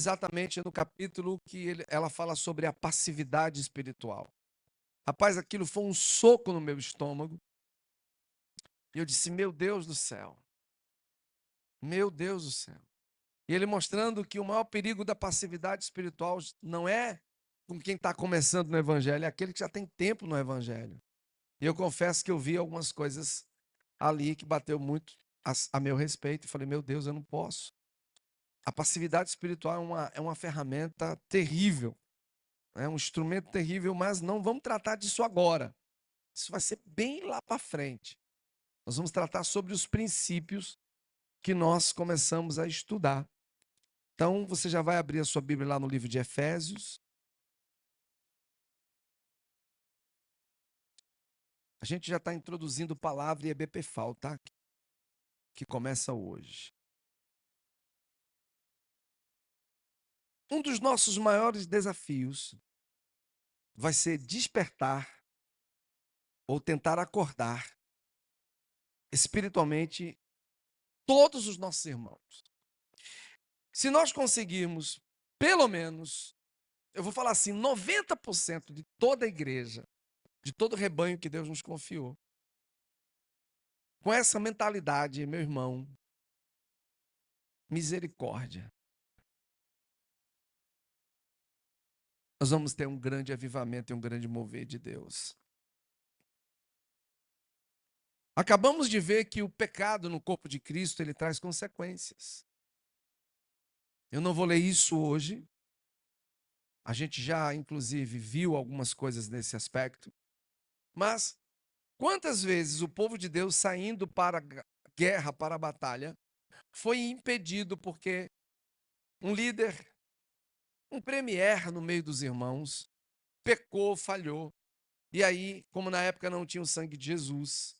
exatamente no capítulo que ela fala sobre a passividade espiritual. Rapaz, aquilo foi um soco no meu estômago. E eu disse, meu Deus do céu. Meu Deus do céu. E ele mostrando que o maior perigo da passividade espiritual não é com quem está começando no Evangelho, é aquele que já tem tempo no Evangelho. E eu confesso que eu vi algumas coisas ali que bateu muito a meu respeito. E falei, meu Deus, eu não posso. A passividade espiritual é uma ferramenta terrível. É um instrumento terrível, mas não vamos tratar disso agora. Isso vai ser bem lá para frente. Nós vamos tratar sobre os princípios que nós começamos a estudar. Então, você já vai abrir a sua Bíblia lá no livro de Efésios. A gente já está introduzindo palavra e EBPFAL, tá? Que começa hoje. Um dos nossos maiores desafios vai ser despertar ou tentar acordar espiritualmente todos os nossos irmãos. Se nós conseguirmos, pelo menos, eu vou falar assim, 90% de toda a igreja, de todo o rebanho que Deus nos confiou, com essa mentalidade, meu irmão, misericórdia, nós vamos ter um grande avivamento e um grande mover de Deus. Acabamos de ver que o pecado no corpo de Cristo, ele traz consequências. Eu não vou ler isso hoje. A gente já, inclusive, viu algumas coisas nesse aspecto. Mas, quantas vezes o povo de Deus saindo para a guerra, para a batalha, foi impedido porque um líder, um premier no meio dos irmãos, pecou, falhou. E aí, como na época não tinha o sangue de Jesus,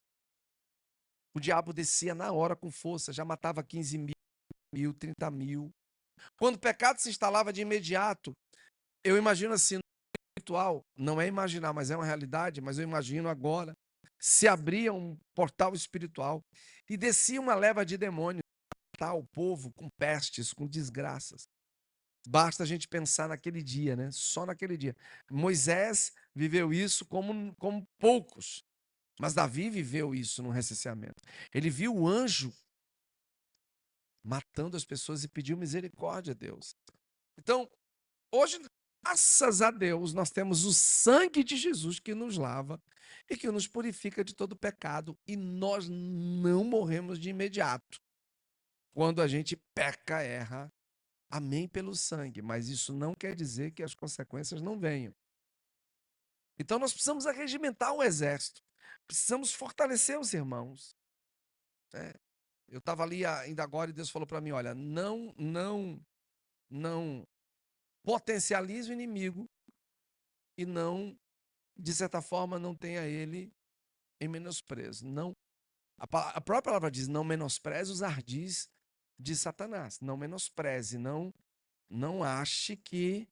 o diabo descia na hora com força, já matava 15 mil, 30 mil. Quando o pecado se instalava de imediato, eu imagino assim, no espiritual, não é imaginar, mas é uma realidade, mas eu imagino agora, se abria um portal espiritual e descia uma leva de demônios, matar o povo com pestes, com desgraças. Basta a gente pensar naquele dia, né? Só naquele dia. Moisés viveu isso como poucos, mas Davi viveu isso no recenseamento. Ele viu o anjo matando as pessoas e pediu misericórdia a Deus. Então, hoje, graças a Deus, nós temos o sangue de Jesus que nos lava e que nos purifica de todo pecado e nós não morremos de imediato. Quando a gente peca, erra, amém pelo sangue, mas isso não quer dizer que as consequências não venham. Então nós precisamos arregimentar o exército, precisamos fortalecer os irmãos. Eu estava ali ainda agora e Deus falou para mim, olha, não potencialize o inimigo e não, de certa forma, não tenha ele em menosprezo. Não, a própria palavra diz, não menospreze os ardis de Satanás, não menospreze, não ache que,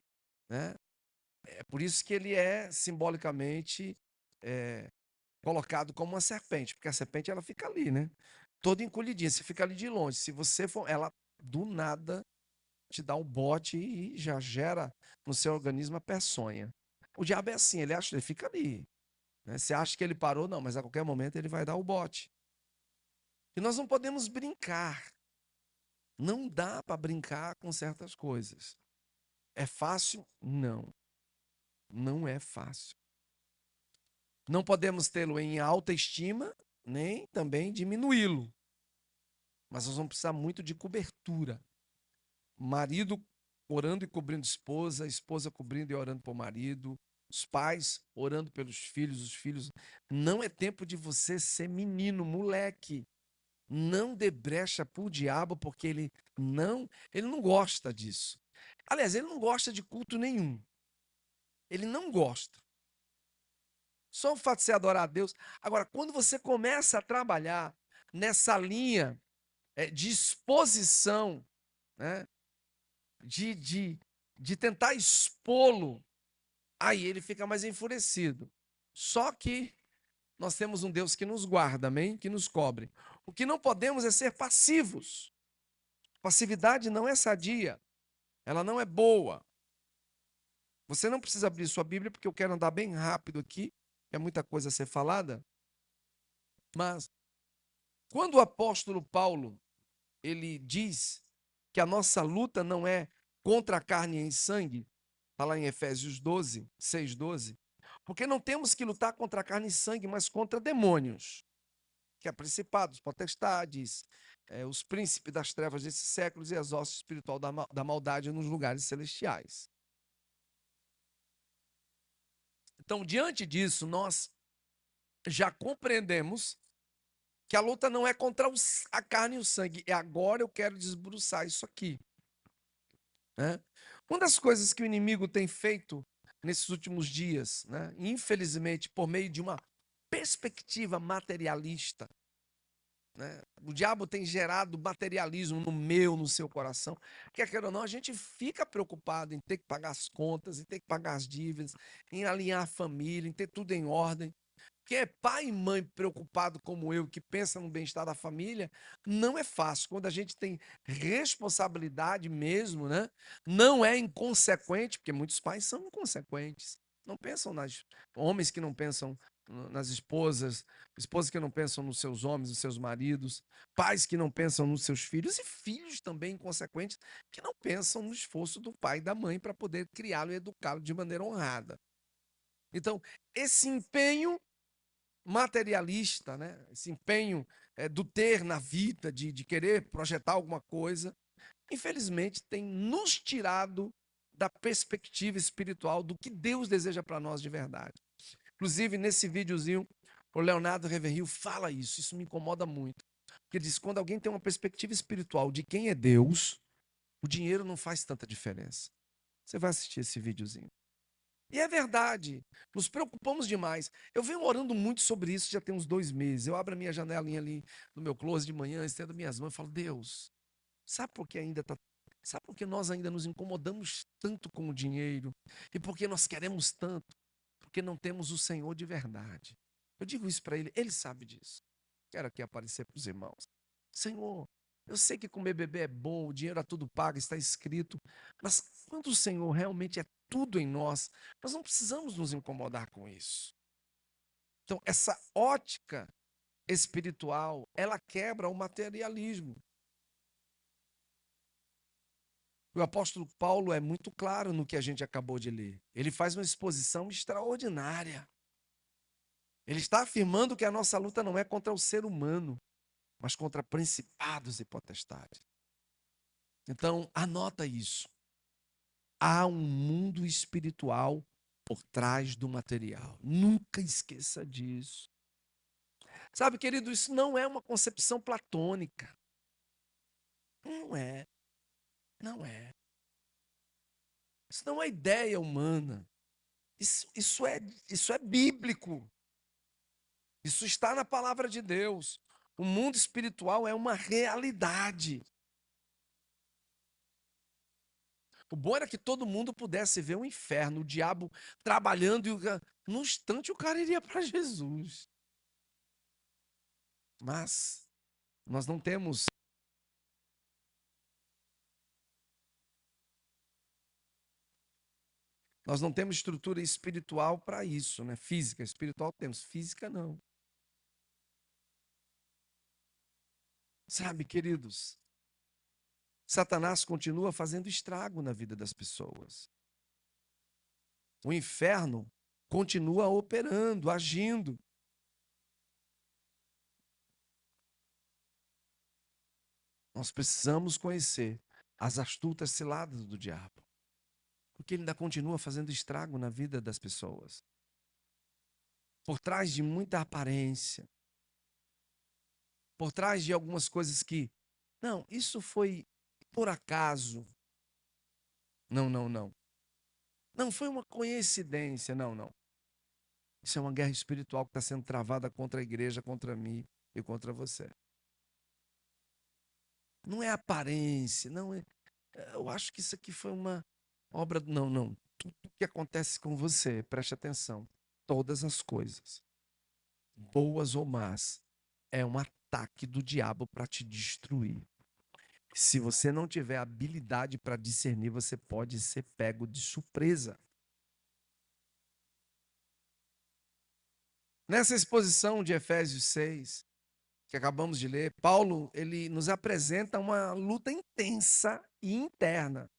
né, é por isso que ele é simbolicamente colocado como uma serpente, porque a serpente ela fica ali, né? Toda encolhidinha, você fica ali de longe. Se você for, ela do nada te dá um bote e já gera no seu organismo a peçonha. O diabo é assim, ele fica ali. Né? Você acha que ele parou? Não, mas a qualquer momento ele vai dar o bote. E nós não podemos brincar. Não dá para brincar com certas coisas. É fácil? Não. Não é fácil. Não podemos tê-lo em alta estima, nem também diminuí-lo. Mas nós vamos precisar muito de cobertura. Marido orando e cobrindo esposa cobrindo e orando por marido, os pais orando pelos filhos, os filhos. Não é tempo de você ser menino, moleque. Não dê brecha para o diabo, porque ele não gosta disso. Aliás, ele não gosta de culto nenhum. Ele não gosta. Só o fato de você adorar a Deus. Agora, quando você começa a trabalhar nessa linha de exposição, né, de, de, de tentar expô-lo, aí ele fica mais enfurecido. Só que nós temos um Deus que nos guarda, amém? Que nos cobre. O que não podemos é ser passivos. Passividade não é sadia. Ela não é boa. Você não precisa abrir sua Bíblia, porque eu quero andar bem rápido aqui, é muita coisa a ser falada. Mas quando o apóstolo Paulo, ele diz que a nossa luta não é contra a carne e sangue, está lá em Efésios 12, 6, 12, porque não temos que lutar contra a carne e sangue, mas contra demônios, que é principados, potestades, os príncipes das trevas desses séculos e as hostes espiritual da maldade nos lugares celestiais. Então, diante disso, nós já compreendemos que a luta não é contra a carne e o sangue. E agora eu quero desbruçar isso aqui, né? Uma das coisas que o inimigo tem feito nesses últimos dias, né? Infelizmente, por meio de uma perspectiva materialista, né? O diabo tem gerado materialismo no seu coração. Quer queira ou não, a gente fica preocupado em ter que pagar as contas, em ter que pagar as dívidas, em alinhar a família, em ter tudo em ordem. Quem é pai e mãe preocupado como eu, que pensa no bem-estar da família, não é fácil. Quando a gente tem responsabilidade mesmo, né? Não é inconsequente, porque muitos pais são inconsequentes. Não pensam nas homens que não pensam nas esposas, esposas que não pensam nos seus homens, nos seus maridos, pais que não pensam nos seus filhos e filhos também inconsequentes que não pensam no esforço do pai e da mãe para poder criá-lo e educá-lo de maneira honrada. Então, esse empenho materialista, né? Esse empenho do ter na vida, de querer projetar alguma coisa, infelizmente tem nos tirado da perspectiva espiritual do que Deus deseja para nós de verdade. Inclusive, nesse videozinho, o Leonardo Reveril fala isso me incomoda muito. Porque ele diz, quando alguém tem uma perspectiva espiritual de quem é Deus, o dinheiro não faz tanta diferença. Você vai assistir esse videozinho. E é verdade, nos preocupamos demais. Eu venho orando muito sobre isso já tem uns 2 meses. Eu abro a minha janelinha ali no meu closet de manhã, estendo minhas mãos e falo, Deus, sabe por que ainda tá. Sabe por que nós ainda nos incomodamos tanto com o dinheiro? E por que nós queremos tanto? Porque não temos o Senhor de verdade. Eu digo isso para ele sabe disso. Quero aqui aparecer para os irmãos. Senhor, eu sei que comer bebê é bom, o dinheiro é tudo pago, está escrito, mas quando o Senhor realmente é tudo em nós, nós não precisamos nos incomodar com isso. Então, essa ótica espiritual, ela quebra o materialismo. O apóstolo Paulo é muito claro no que a gente acabou de ler. Ele faz uma exposição extraordinária. Ele está afirmando que a nossa luta não é contra o ser humano, mas contra principados e potestades. Então, anota isso. Há um mundo espiritual por trás do material. Nunca esqueça disso. Sabe, querido, isso não é uma concepção platônica. Não é. Não é. Isso não é ideia humana. Isso é bíblico. Isso está na palavra de Deus. O mundo espiritual é uma realidade. O bom era que todo mundo pudesse ver o inferno, o diabo trabalhando e no instante o cara iria para Jesus. Mas nós não temos estrutura espiritual para isso, né? Física, espiritual temos, física não. Sabe, queridos, Satanás continua fazendo estrago na vida das pessoas. O inferno continua operando, agindo. Nós precisamos conhecer as astutas ciladas do diabo, porque ele ainda continua fazendo estrago na vida das pessoas. Por trás de muita aparência, por trás de algumas coisas que, não, isso foi por acaso. Não, não, não. Não foi uma coincidência, não, não. Isso é uma guerra espiritual que está sendo travada contra a igreja, contra mim e contra você. Não é aparência, não é. Eu acho que isso aqui foi uma obra. Não, não. Tudo que acontece com você, preste atenção. Todas as coisas, boas ou más, é um ataque do diabo para te destruir. Se você não tiver habilidade para discernir, você pode ser pego de surpresa. Nessa exposição de Efésios 6, que acabamos de ler, Paulo, ele nos apresenta uma luta intensa e interna.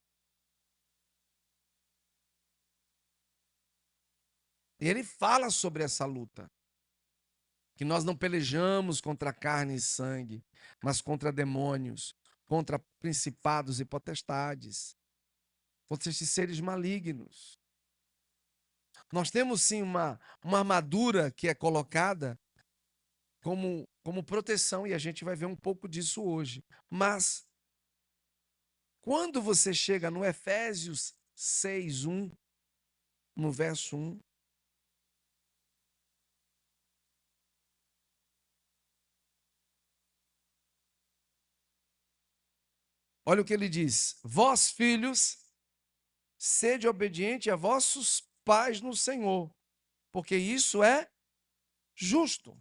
E ele fala sobre essa luta, que nós não pelejamos contra carne e sangue, mas contra demônios, contra principados e potestades, contra esses seres malignos. Nós temos sim uma armadura que é colocada como proteção, e a gente vai ver um pouco disso hoje. Mas, quando você chega no Efésios 6:1, no verso 1, olha o que ele diz: vós, filhos, sede obediente a vossos pais no Senhor, porque isso é justo.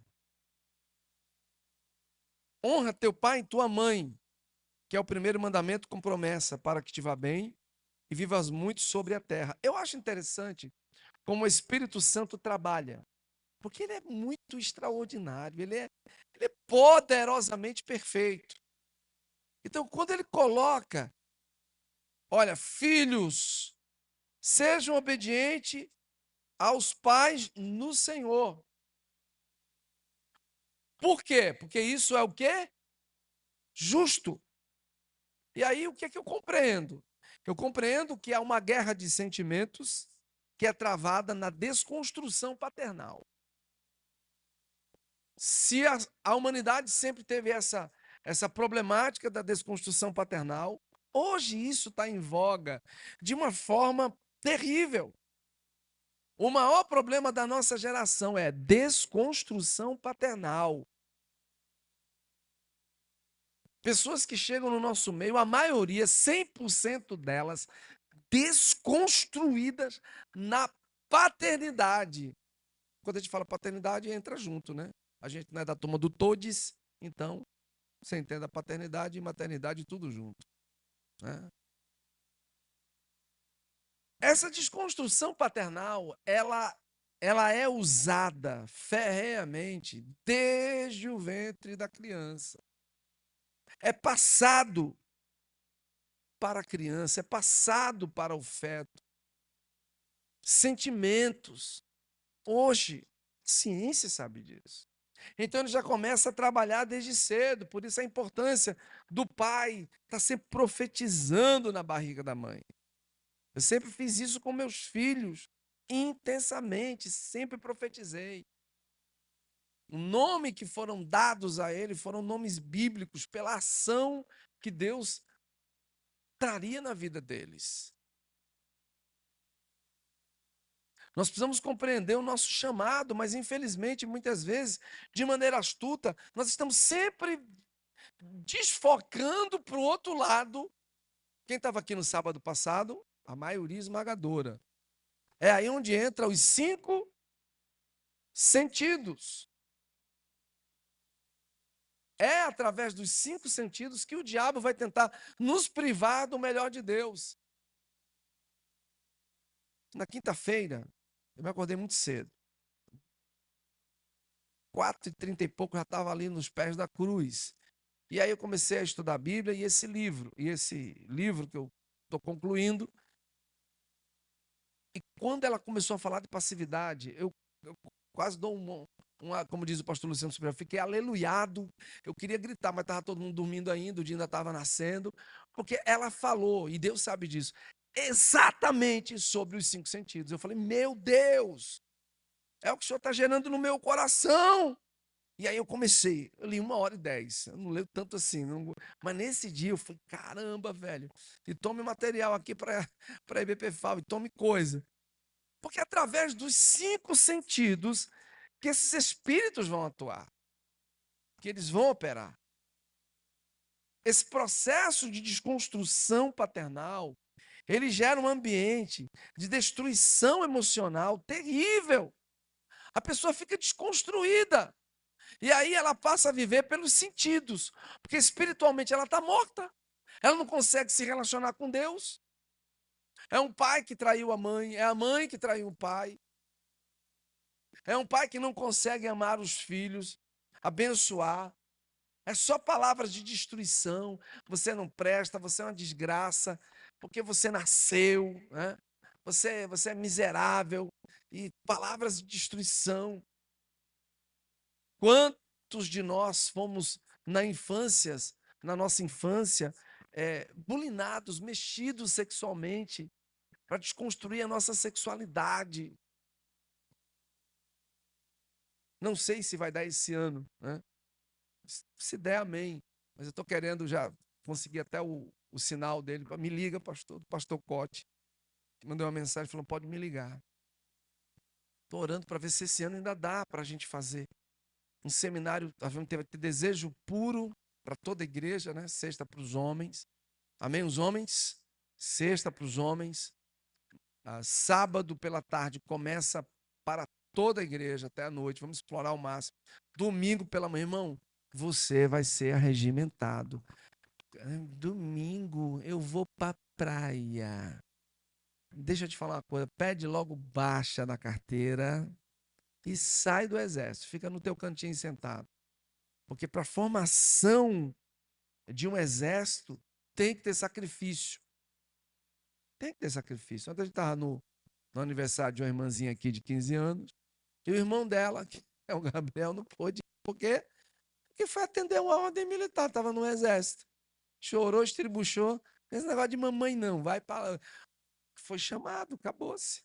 Honra teu pai e tua mãe, que é o primeiro mandamento com promessa, para que te vá bem e vivas muito sobre a terra. Eu acho interessante como o Espírito Santo trabalha, porque ele é muito extraordinário, ele é poderosamente perfeito. Então, quando ele coloca, olha, filhos, sejam obedientes aos pais no Senhor. Por quê? Porque isso é o quê? Justo. E aí, o que é que eu compreendo? Eu compreendo que há uma guerra de sentimentos que é travada na desconstrução paternal. Se a humanidade sempre teve essa problemática da desconstrução paternal, hoje isso está em voga de uma forma terrível. O maior problema da nossa geração é desconstrução paternal. Pessoas que chegam no nosso meio, a maioria, 100% delas, desconstruídas na paternidade. Quando a gente fala paternidade, entra junto, né? A gente não é da turma do todes, então você entende a paternidade e maternidade tudo junto, né? Essa desconstrução paternal, ela é usada ferreamente desde o ventre da criança. É passado para a criança, é passado para o feto. Sentimentos. Hoje, a ciência sabe disso. Então ele já começa a trabalhar desde cedo, por isso a importância do pai estar sempre profetizando na barriga da mãe. Eu sempre fiz isso com meus filhos, intensamente, sempre profetizei. O nome que foram dados a ele foram nomes bíblicos, pela ação que Deus traria na vida deles. Nós precisamos compreender o nosso chamado, mas infelizmente, muitas vezes, de maneira astuta, nós estamos sempre desfocando para o outro lado. Quem estava aqui no sábado passado? A maioria esmagadora. É aí onde entra os 5 sentidos. É através dos 5 sentidos que o diabo vai tentar nos privar do melhor de Deus. Na quinta-feira, eu me acordei muito cedo. 4h30 e pouco, já estava ali nos pés da cruz. E aí eu comecei a estudar a Bíblia e esse livro que eu estou concluindo. E quando ela começou a falar de passividade, eu quase dou como diz o pastor Luciano Sobral, fiquei aleluiado. Eu queria gritar, mas estava todo mundo dormindo ainda, o dia ainda estava nascendo, porque ela falou, e Deus sabe disso, exatamente sobre os 5 sentidos. Eu falei, meu Deus, é o que o Senhor está gerando no meu coração. E aí eu comecei, eu li 1h10, eu não leio tanto assim, mas nesse dia eu falei, caramba, velho, e tome material aqui para a IBPFAL, e tome coisa. Porque é através dos 5 sentidos que esses espíritos vão atuar, que eles vão operar. Esse processo de desconstrução paternal, ele gera um ambiente de destruição emocional terrível. A pessoa fica desconstruída. E aí ela passa a viver pelos sentidos, porque espiritualmente ela está morta. Ela não consegue se relacionar com Deus. É um pai que traiu a mãe, é a mãe que traiu o pai. É um pai que não consegue amar os filhos, abençoar. É só palavras de destruição. Você não presta, você é uma desgraça, porque você nasceu, né? Você é miserável. E palavras de destruição. Quantos de nós fomos na nossa infância, bulinados, mexidos sexualmente, para desconstruir a nossa sexualidade? Não sei se vai dar esse ano, né? Se der, amém. Mas eu estou querendo já conseguir até o sinal dele. Me liga, pastor, do pastor Cote. Mandou uma mensagem falando: pode me ligar. Estou orando para ver se esse ano ainda dá para a gente fazer um seminário. A gente teve desejo puro para toda a igreja, né? Sexta para os homens. Amém? Os homens. Sexta para os homens. Sábado pela tarde começa para toda a igreja até a noite. Vamos explorar ao máximo. Domingo pela manhã, irmão, você vai ser arregimentado. Domingo eu vou para praia. Deixa eu te falar uma coisa, pede logo baixa na carteira e sai do exército. Fica no teu cantinho sentado. Porque para a formação de um exército tem que ter sacrifício. Tem que ter sacrifício. Ontem a gente estava no aniversário de uma irmãzinha aqui de 15 anos, e o irmão dela, que é o Gabriel, não pôde. Por quê? Porque foi atender uma ordem militar, estava no exército. Chorou, estribuchou. Esse negócio de mamãe não, vai para. Foi chamado, acabou-se.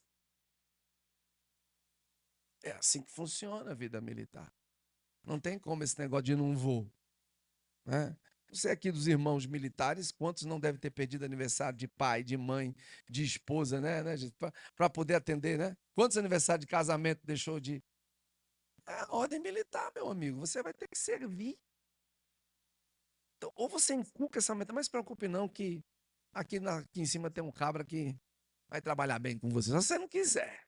É assim que funciona a vida militar. Não tem como esse negócio de não vou. Né? Você aqui dos irmãos militares, quantos não devem ter perdido aniversário de pai, de mãe, de esposa, né? Para poder atender, né? Quantos aniversários de casamento deixou de. É a ordem militar, meu amigo. Você vai ter que servir. Então, ou você inculca essa meta, mas não se preocupe não que aqui em cima tem um cabra que vai trabalhar bem com você. Se você não quiser,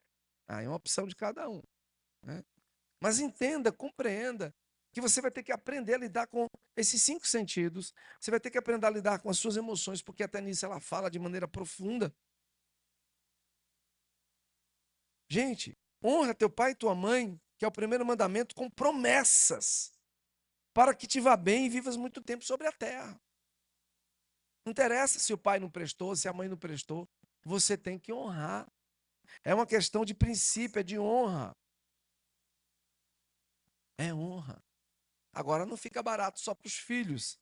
aí é uma opção de cada um. Né? Mas entenda, compreenda que você vai ter que aprender a lidar com esses 5 sentidos. Você vai ter que aprender a lidar com as suas emoções, porque até nisso ela fala de maneira profunda. Gente, honra teu pai e tua mãe, que é o primeiro mandamento, com promessas, para que te vá bem e vivas muito tempo sobre a terra. Não interessa se o pai não prestou, se a mãe não prestou, você tem que honrar. É uma questão de princípio, é de honra. É honra. Agora não fica barato só para os filhos.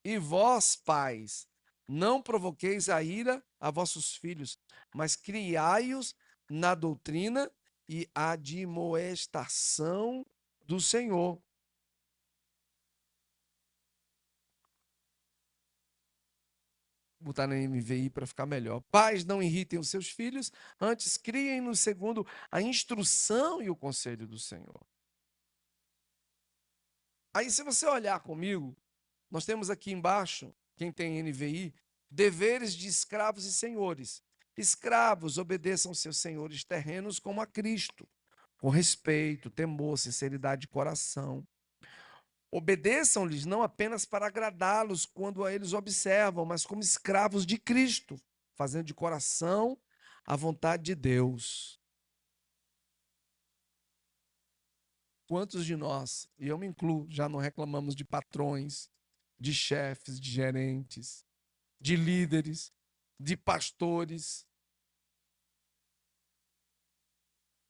E vós, pais, não provoqueis a ira a vossos filhos, mas criai-os na doutrina e admoestação do Senhor. Vou botar na NVI para ficar melhor. Pais, não irritem os seus filhos, antes criem-nos segundo a instrução e o conselho do Senhor. Aí, se você olhar comigo, nós temos aqui embaixo, quem tem NVI, deveres de escravos e senhores. Escravos, obedeçam seus senhores terrenos como a Cristo, com respeito, temor, sinceridade de coração. Obedeçam-lhes não apenas para agradá-los quando a eles observam, mas como escravos de Cristo, fazendo de coração a vontade de Deus. Quantos de nós, e eu me incluo, já não reclamamos de patrões, de chefes, de gerentes, de líderes, de pastores?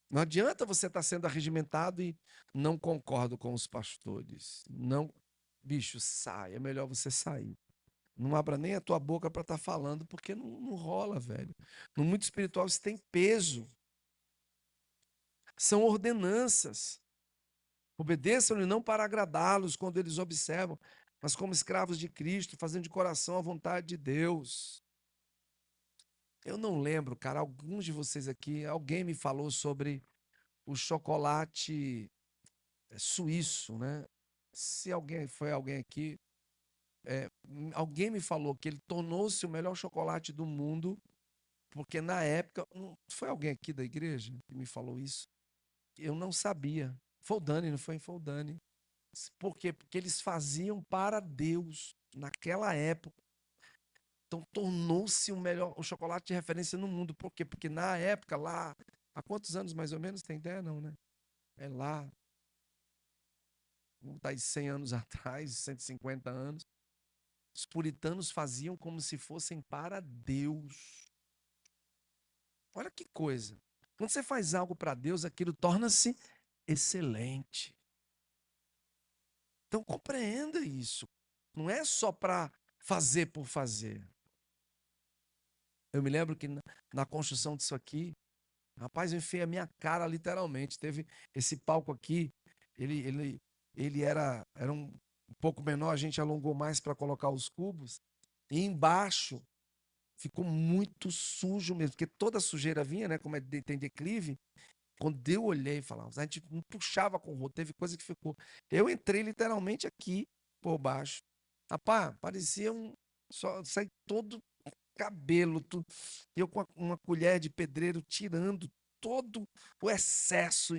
Não adianta você estar sendo arregimentado e não concordo com os pastores. Não, bicho, sai, é melhor você sair. Não abra nem a tua boca para estar falando, porque não rola, velho. No mundo espiritual isso tem peso. São ordenanças. Obedeçam-lhe não para agradá-los quando eles observam, mas como escravos de Cristo, fazendo de coração a vontade de Deus. Eu não lembro, cara, alguns de vocês aqui, alguém me falou sobre o chocolate suíço, né? Se foi alguém aqui, alguém me falou que ele tornou-se o melhor chocolate do mundo, porque na época, foi alguém aqui da igreja que me falou isso? Eu não sabia. Foi o Dani, não foi? Foi o Dani. Por quê? Porque eles faziam para Deus naquela época. Então tornou-se o chocolate de referência no mundo. Por quê? Porque na época lá, há quantos anos mais ou menos? Tem ideia? Não, né? É lá, tá aí 100 anos atrás, 150 anos. Os puritanos faziam como se fossem para Deus. Olha que coisa. Quando você faz algo para Deus, aquilo torna-se excelente. Então compreenda isso. Não é só para fazer por fazer. Eu me lembro que na construção disso aqui, rapaz, eu enfiei a minha cara literalmente. Teve esse palco aqui, ele, ele, ele era um pouco menor, a gente alongou mais para colocar os cubos. E embaixo ficou muito sujo mesmo, porque toda a sujeira vinha, né? Como tem declive. Quando eu olhei, falava, a gente não puxava com o rodo, teve coisa que ficou. Eu entrei literalmente aqui por baixo. Rapaz, parecia um. Só saí todo cabelo, tudo. Eu com uma colher de pedreiro tirando todo o excesso.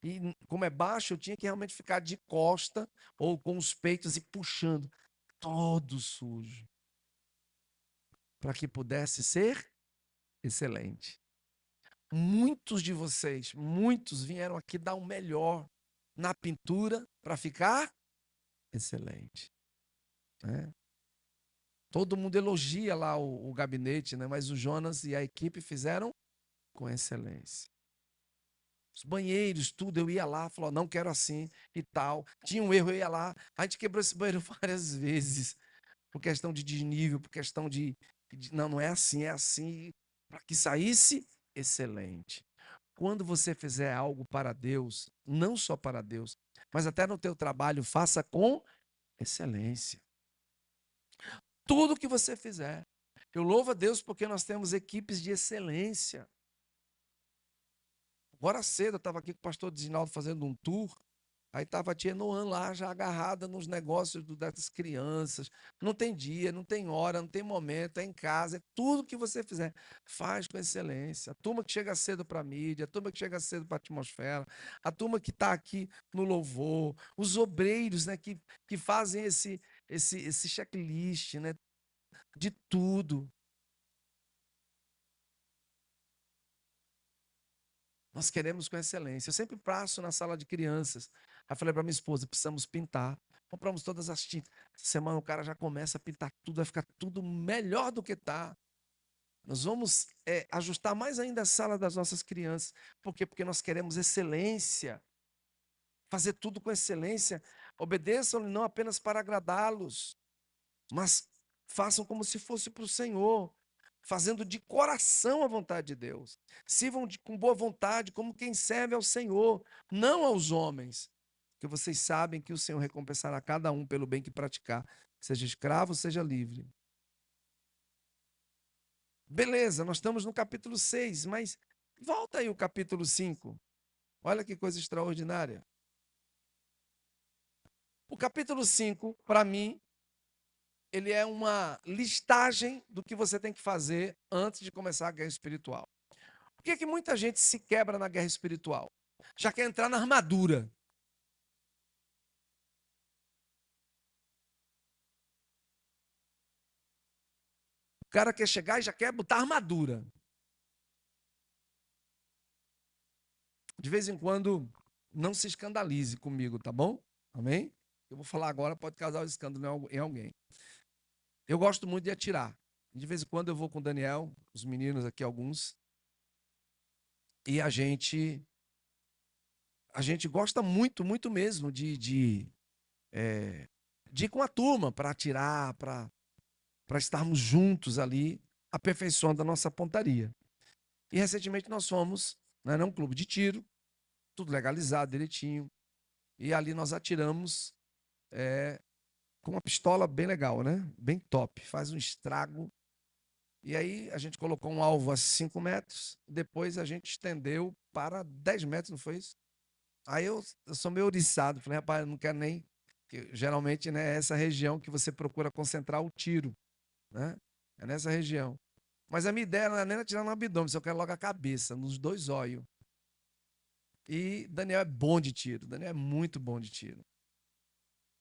E como é baixo, eu tinha que realmente ficar de costa ou com os peitos e puxando. Todo sujo. Para que pudesse ser excelente. Muitos de vocês, muitos vieram aqui dar o melhor na pintura para ficar excelente. Né? Todo mundo elogia lá o gabinete, né? Mas o Jonas e a equipe fizeram com excelência. Os banheiros, tudo, eu ia lá, falou, não quero assim e tal. Tinha um erro, eu ia lá. A gente quebrou esse banheiro várias vezes, por questão de desnível, por questão não, não é assim, é assim, para que saísse excelente. Quando você fizer algo para Deus, não só para Deus, mas até no teu trabalho, faça com excelência. Tudo que você fizer. Eu louvo a Deus porque nós temos equipes de excelência. Agora cedo eu estava aqui com o pastor Dizinaldo fazendo um tour. Aí estava a tia Noan lá, já agarrada nos negócios das crianças. Não tem dia, não tem hora, não tem momento, é em casa, é tudo que você fizer. Faz com excelência. A turma que chega cedo para a mídia, a turma que chega cedo para a atmosfera, a turma que está aqui no louvor, os obreiros, né, que fazem esse checklist, né, de tudo. Nós queremos com excelência. Eu sempre passo na sala de crianças. Aí falei para minha esposa, precisamos pintar. Compramos todas as tintas. Essa semana o cara já começa a pintar tudo, vai ficar tudo melhor do que está. Nós vamos ajustar mais ainda a sala das nossas crianças. Por quê? Porque nós queremos excelência. Fazer tudo com excelência. Obedeçam-lhe não apenas para agradá-los, mas façam como se fosse para o Senhor, fazendo de coração a vontade de Deus. Sirvam com boa vontade, como quem serve ao Senhor, não aos homens. Porque vocês sabem que o Senhor recompensará cada um pelo bem que praticar, seja escravo, seja livre. Beleza, nós estamos no capítulo 6, mas volta aí o capítulo 5. Olha que coisa extraordinária. O capítulo 5, para mim, ele é uma listagem do que você tem que fazer antes de começar a guerra espiritual. Por que muita gente se quebra na guerra espiritual? Já quer entrar na armadura. O cara quer chegar e já quer botar armadura. De vez em quando, não se escandalize comigo, tá bom? Amém? Eu vou falar agora, pode causar um escândalo em alguém. Eu gosto muito de atirar. De vez em quando eu vou com o Daniel, os meninos aqui, alguns, e a gente gosta muito, muito mesmo de ir com a turma para atirar, para estarmos juntos ali, aperfeiçoando a nossa pontaria. E recentemente nós fomos, né, num clube de tiro, tudo legalizado, direitinho, e ali nós atiramos com uma pistola bem legal, né? Bem top, faz um estrago. E aí a gente colocou um alvo a 5 metros, depois a gente estendeu para 10 metros, não foi isso? Aí eu sou meio oriçado, falei, rapaz, eu não quero nem. Geralmente, né, é essa região que você procura concentrar o tiro, né? É nessa região. Mas a minha ideia não é nem atirar no abdômen, eu quero logo a cabeça, nos dois olhos. E Daniel é bom de tiro, Daniel é muito bom de tiro.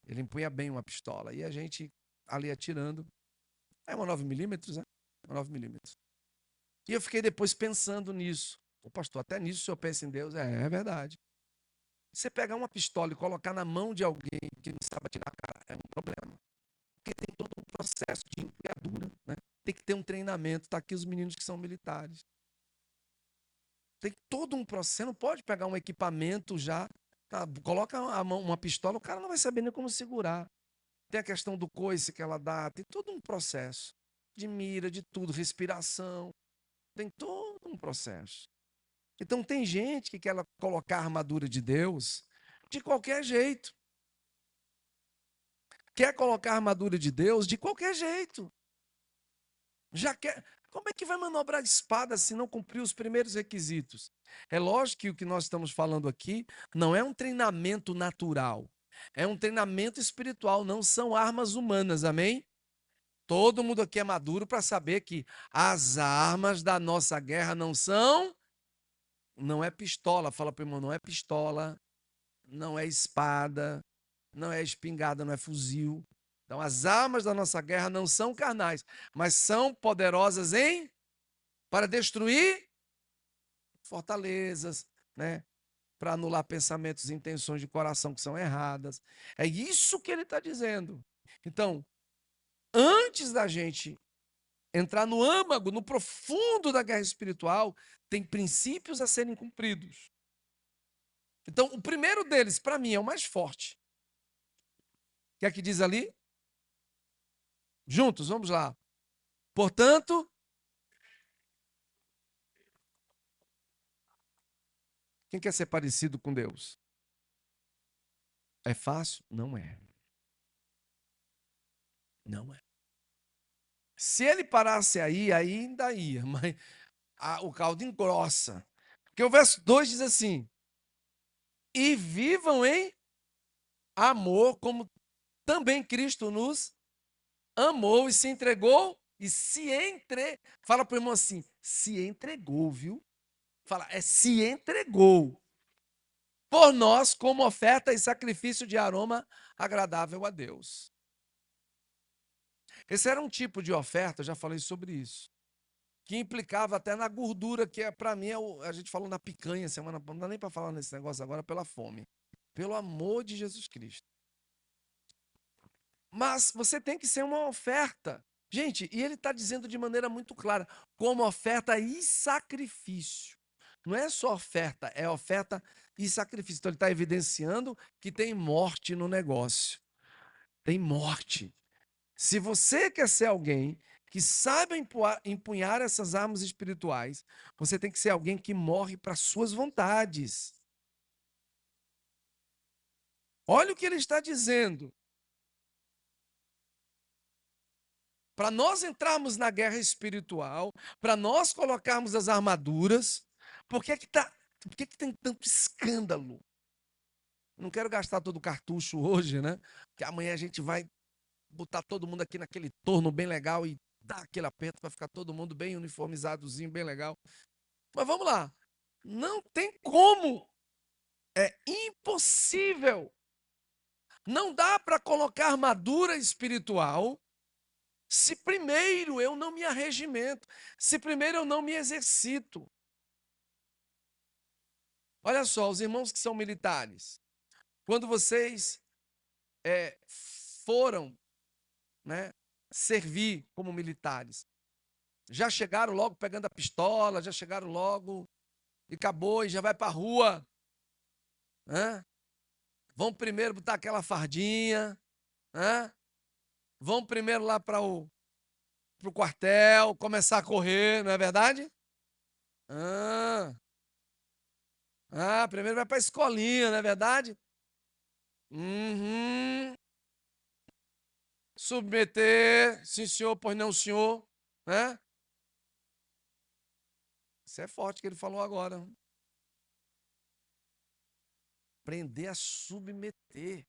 Ele empunha bem uma pistola. E a gente ali atirando. É uma 9mm, né? Uma 9mm. E eu fiquei depois pensando nisso. Ô, pastor, até nisso o senhor pensa em Deus? É verdade. Você pegar uma pistola e colocar na mão de alguém que não sabe atirar, cara, é um problema. Porque tem todo um processo de empunhadura, né? Tem que ter um treinamento. Tá aqui os meninos que são militares. Tem todo um processo. Você não pode pegar um equipamento já, tá? Coloca a mão, uma pistola, o cara não vai saber nem como segurar. Tem a questão do coice que ela dá, tem todo um processo de mira, de tudo, respiração. Tem todo um processo. Então tem gente que quer colocar a armadura de Deus de qualquer jeito. Quer colocar a armadura de Deus de qualquer jeito. Já quer. Como é que vai manobrar a espada se não cumprir os primeiros requisitos? É lógico que o que nós estamos falando aqui não é um treinamento natural. É um treinamento espiritual, não são armas humanas, amém? Todo mundo aqui é maduro para saber que as armas da nossa guerra não é pistola. Fala para o irmão, não é pistola, não é espada, não é espingarda, não é fuzil. Então, as armas da nossa guerra não são carnais, mas são poderosas para destruir fortalezas, né? Para anular pensamentos e intenções de coração que são erradas. É isso que ele está dizendo. Então, antes da gente entrar no âmago, no profundo da guerra espiritual, tem princípios a serem cumpridos. Então, o primeiro deles, para mim, é o mais forte. O que é que diz ali? Juntos, vamos lá. Portanto, quem quer ser parecido com Deus? É fácil? Não é. Não é. Se ele parasse aí, ainda ia, mas o caldo engrossa. Porque o verso 2 diz assim: e vivam em amor, como também Cristo nos amou e se entregou e se Fala para o irmão assim, se entregou, viu? Fala, se entregou por nós como oferta e sacrifício de aroma agradável a Deus. Esse era um tipo de oferta, eu já falei sobre isso, que implicava até na gordura, que para mim, a gente falou na picanha semana, não dá nem para falar nesse negócio agora pela fome. Pelo amor de Jesus Cristo. Mas você tem que ser uma oferta. Gente, e ele está dizendo de maneira muito clara, como oferta e sacrifício. Não é só oferta, é oferta e sacrifício. Então ele está evidenciando que tem morte no negócio. Tem morte. Se você quer ser alguém que saiba empunhar essas armas espirituais, você tem que ser alguém que morre para suas vontades. Olha o que ele está dizendo. Para nós entrarmos na guerra espiritual, para nós colocarmos as armaduras, por que tem tanto escândalo? Não quero gastar todo o cartucho hoje, né? Porque amanhã a gente vai botar todo mundo aqui naquele torno bem legal e dar aquele aperto para ficar todo mundo bem uniformizadozinho, bem legal. Mas vamos lá. Não tem como. É impossível. Não dá para colocar armadura espiritual se primeiro eu não me arregimento, se primeiro eu não me exercito. Olha só, os irmãos que são militares, quando vocês foram, né, servir como militares, já chegaram logo pegando a pistola, já chegaram logo e acabou e já vai para a rua, né? Vão primeiro botar aquela fardinha, né? Vão primeiro lá para o quartel, começar a correr, não é verdade? Primeiro vai para a escolinha, não é verdade? Uhum. Submeter, sim senhor, pois não senhor, né? Isso é forte que ele falou agora. Aprender a submeter.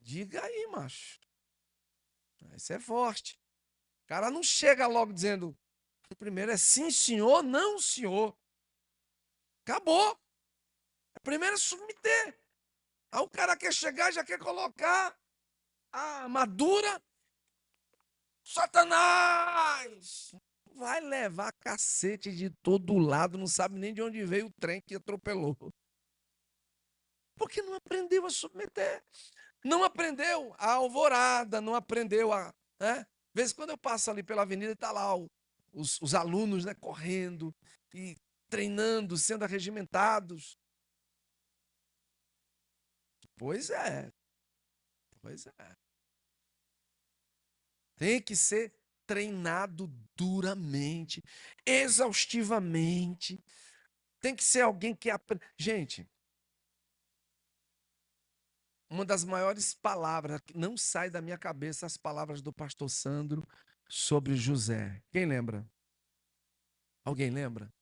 Diga aí, macho. Isso é forte. O cara não chega logo dizendo, primeiro é sim senhor, não senhor. Acabou. Primeiro é submeter. Aí o cara quer chegar, já quer colocar madura, Satanás! Vai levar cacete de todo lado, não sabe nem de onde veio o trem que atropelou. Porque não aprendeu a submeter. Não aprendeu a alvorada, não aprendeu a. Né? Às vezes, quando eu passo ali pela avenida, está lá os alunos, né, correndo e treinando, sendo arregimentados. Pois é, pois é. Tem que ser treinado duramente, exaustivamente. Tem que ser alguém que aprende. Gente, uma das maiores palavras, que não sai da minha cabeça as palavras do pastor Sandro sobre José. Quem lembra? Alguém lembra?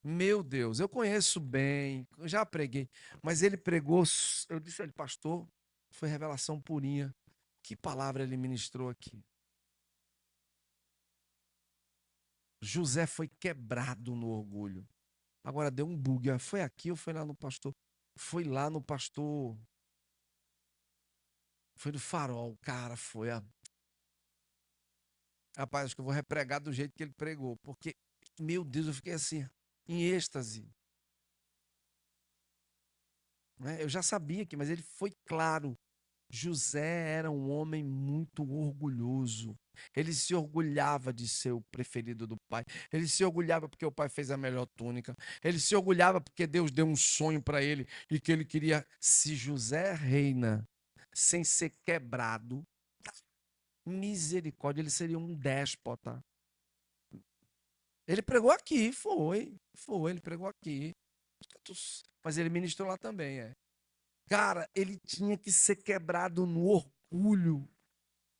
Meu Deus, eu conheço bem, eu já preguei, mas ele pregou, eu disse a ele, pastor, foi revelação purinha. Que palavra ele ministrou aqui? José foi quebrado no orgulho. Agora deu um bug. Foi aqui ou foi lá no pastor? Foi lá no pastor. Foi do Farol, cara. Foi. Rapaz, acho que eu vou repregar do jeito que ele pregou. Porque, meu Deus, eu fiquei assim, em êxtase. Né? Eu já sabia que, mas ele foi claro. José era um homem muito orgulhoso. Ele se orgulhava de ser o preferido do pai. Ele se orgulhava porque o pai fez a melhor túnica. Ele se orgulhava porque Deus deu um sonho para ele e que ele queria. Se José reina sem ser quebrado, misericórdia, ele seria um déspota. Ele pregou aqui, foi, ele pregou aqui. Mas ele ministrou lá também, é. Cara, ele tinha que ser quebrado no orgulho,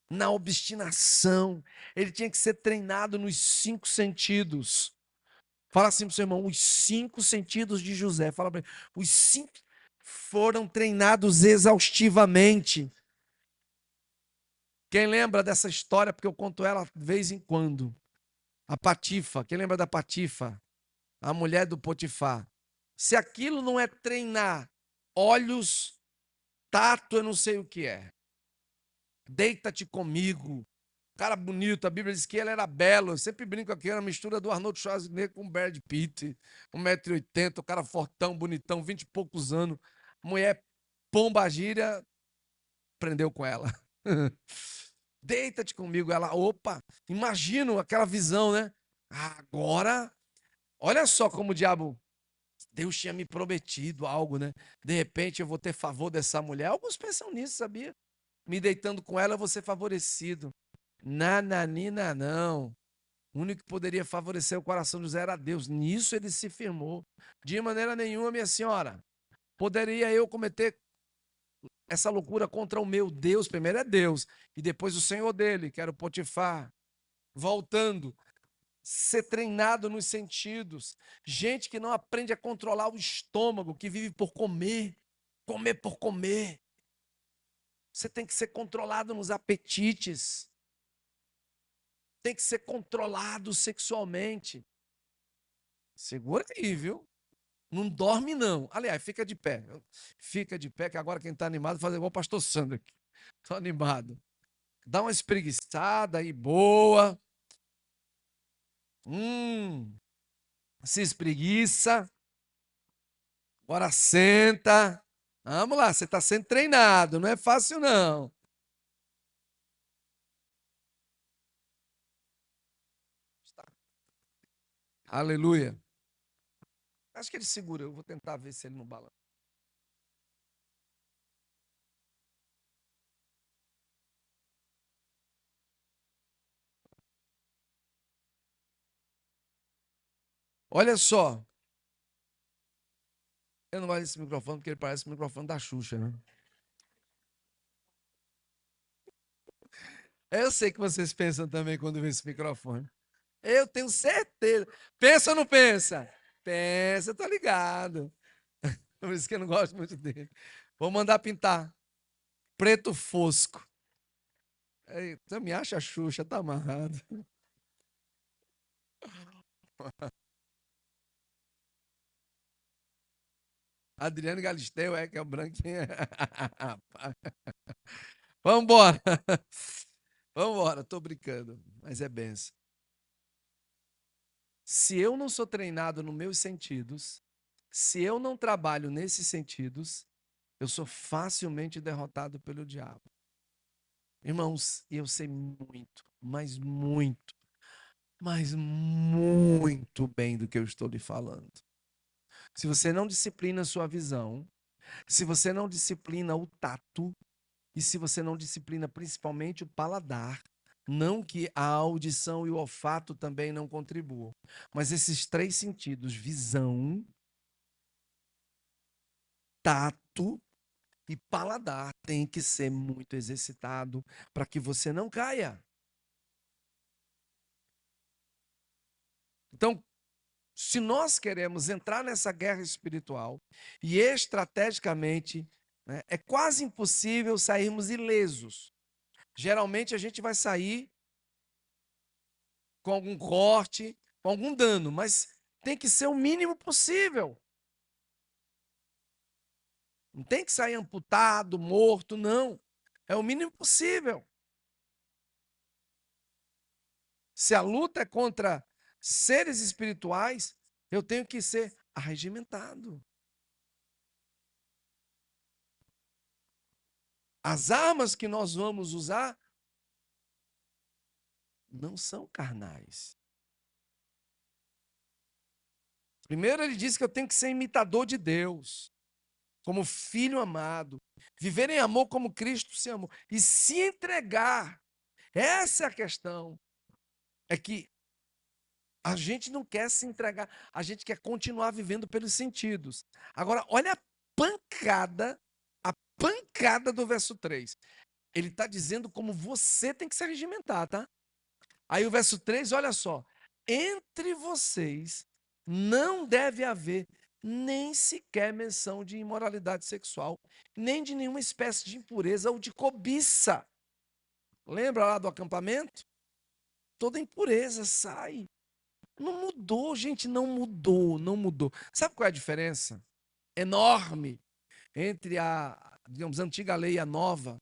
na obstinação. Ele tinha que ser treinado nos 5 sentidos. Fala assim pro seu irmão, os 5 sentidos de José. Fala para ele, os 5 foram treinados exaustivamente. Quem lembra dessa história, porque eu conto ela de vez em quando. A Patifa, quem lembra da Patifa? A mulher do Potifar. Se aquilo não é treinar olhos, tato, eu não sei o que é. Deita-te comigo. Cara bonito, a Bíblia diz que ele era belo. Eu sempre brinco aqui, era uma mistura do Arnold Schwarzenegger com o Brad Pitt. 1,80 m, o cara fortão, bonitão, 20 e poucos anos. Mulher pomba gíria, prendeu com ela. Deita-te comigo. Ela, opa, imagino aquela visão, né? Agora, olha só como o diabo, Deus tinha me prometido algo, né? De repente eu vou ter favor dessa mulher. Alguns pensam nisso, sabia? Me deitando com ela, eu vou ser favorecido. Nananina, não. O único que poderia favorecer o coração de José era Deus. Nisso ele se firmou. De maneira nenhuma, minha senhora, poderia eu cometer essa loucura contra o meu Deus. Primeiro é Deus, e depois o Senhor dele, que era o Potifar. Voltando, ser treinado nos sentidos. Gente que não aprende a controlar o estômago, que vive por comer, comer por comer. Você tem que ser controlado nos apetites. Tem que ser controlado sexualmente. Segura aí, viu? Não dorme, não. Aliás, fica de pé. Fica de pé, que agora quem está animado faz igual o pastor Sandro aqui. Estou animado. Dá uma espreguiçada aí, boa. Se espreguiça. Agora senta. Vamos lá, você está sendo treinado. Não é fácil, não. Aleluia. Acho que ele segura. Eu vou tentar ver se ele não balança. Olha só. Eu não gosto desse microfone porque ele parece o microfone da Xuxa, né? Eu sei que vocês pensam também quando vê esse microfone. Eu tenho certeza. Pensa ou não pensa? Pensa, tô ligado. Por isso que eu não gosto muito dele. Vou mandar pintar. Preto fosco. Você me acha Xuxa, tá amarrado. Adriano Galisteu, que é o branquinho. Vamos embora. Vamos embora, tô brincando, mas é benção. Se eu não sou treinado nos meus sentidos, se eu não trabalho nesses sentidos, eu sou facilmente derrotado pelo diabo. Irmãos, eu sei muito, mas muito bem do que eu estou lhe falando. Se você não disciplina a sua visão, se você não disciplina o tato, e se você não disciplina principalmente o paladar, não que a audição e o olfato também não contribuam, mas esses três sentidos, visão, tato e paladar, tem que ser muito exercitado para que você não caia. Então, se nós queremos entrar nessa guerra espiritual e estrategicamente, né, é quase impossível sairmos ilesos. Geralmente a gente vai sair com algum corte, com algum dano, mas tem que ser o mínimo possível. Não tem que sair amputado, morto, não. É o mínimo possível. Se a luta é contra seres espirituais, eu tenho que ser arregimentado. As armas que nós vamos usar não são carnais. Primeiro, ele diz que eu tenho que ser imitador de Deus, como filho amado, viver em amor como Cristo se amou e se entregar. Essa é a questão. É que a gente não quer se entregar, a gente quer continuar vivendo pelos sentidos. Agora, olha a pancada do verso 3. Ele está dizendo como você tem que se regimentar, tá? Aí o verso 3, olha só. Entre vocês não deve haver nem sequer menção de imoralidade sexual, nem de nenhuma espécie de impureza ou de cobiça. Lembra lá do acampamento? Toda impureza sai. Não mudou, gente, não mudou. Sabe qual é a diferença? Enorme entre a, digamos, a antiga lei e a nova.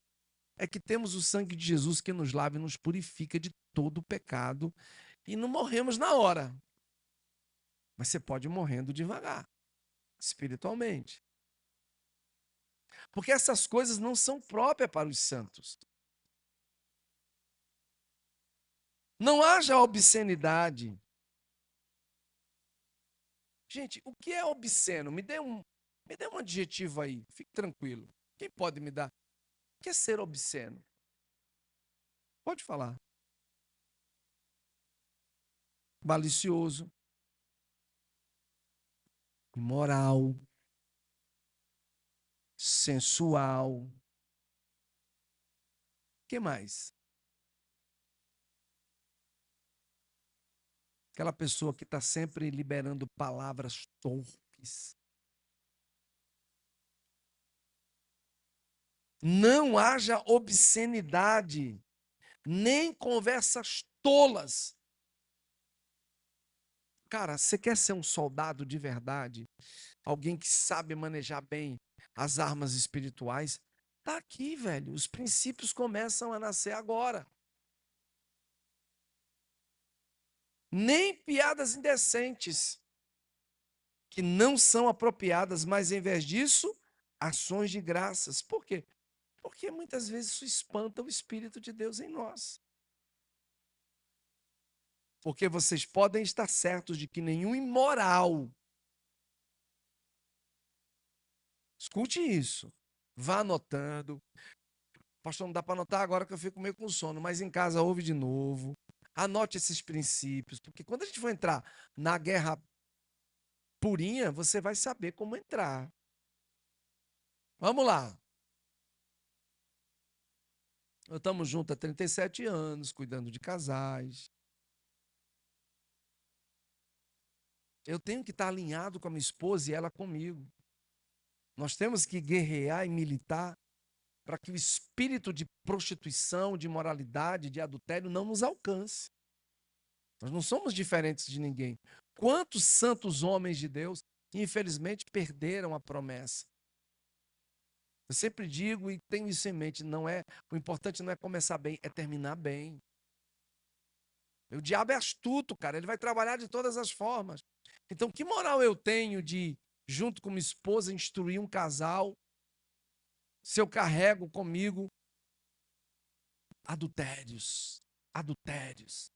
É que temos o sangue de Jesus que nos lava e nos purifica de todo o pecado e não morremos na hora. Mas você pode ir morrendo devagar, espiritualmente. Porque essas coisas não são próprias para os santos. Não haja obscenidade. Gente, o que é obsceno? Me dê um adjetivo aí, fique tranquilo. Quem pode me dar? O que é ser obsceno? Pode falar. Malicioso, imoral, sensual. O que mais? Aquela pessoa que está sempre liberando palavras torpes. Não haja obscenidade, nem conversas tolas. Cara, você quer ser um soldado de verdade? Alguém que sabe manejar bem as armas espirituais? Tá aqui, velho. Os princípios começam a nascer agora. Nem piadas indecentes, que não são apropriadas, mas em vez disso, ações de graças. Por quê? Porque muitas vezes isso espanta o Espírito de Deus em nós. Porque vocês podem estar certos de que nenhum imoral, escute isso, vá anotando. Pastor, não dá para anotar agora que eu fico meio com sono, mas em casa ouve de novo. Anote esses princípios, porque quando a gente for entrar na guerra purinha, você vai saber como entrar. Vamos lá. Nós estamos juntos há 37 anos, cuidando de casais. Eu tenho que estar alinhado com a minha esposa e ela comigo. Nós temos que guerrear e militar para que o espírito de prostituição, de imoralidade, de adultério não nos alcance. Nós não somos diferentes de ninguém. Quantos santos homens de Deus, infelizmente, perderam a promessa? Eu sempre digo e tenho isso em mente, o importante não é começar bem, é terminar bem. O diabo é astuto, cara, ele vai trabalhar de todas as formas. Então, que moral eu tenho de, junto com minha esposa, instruir um casal, se eu carrego comigo adultérios, adultérios?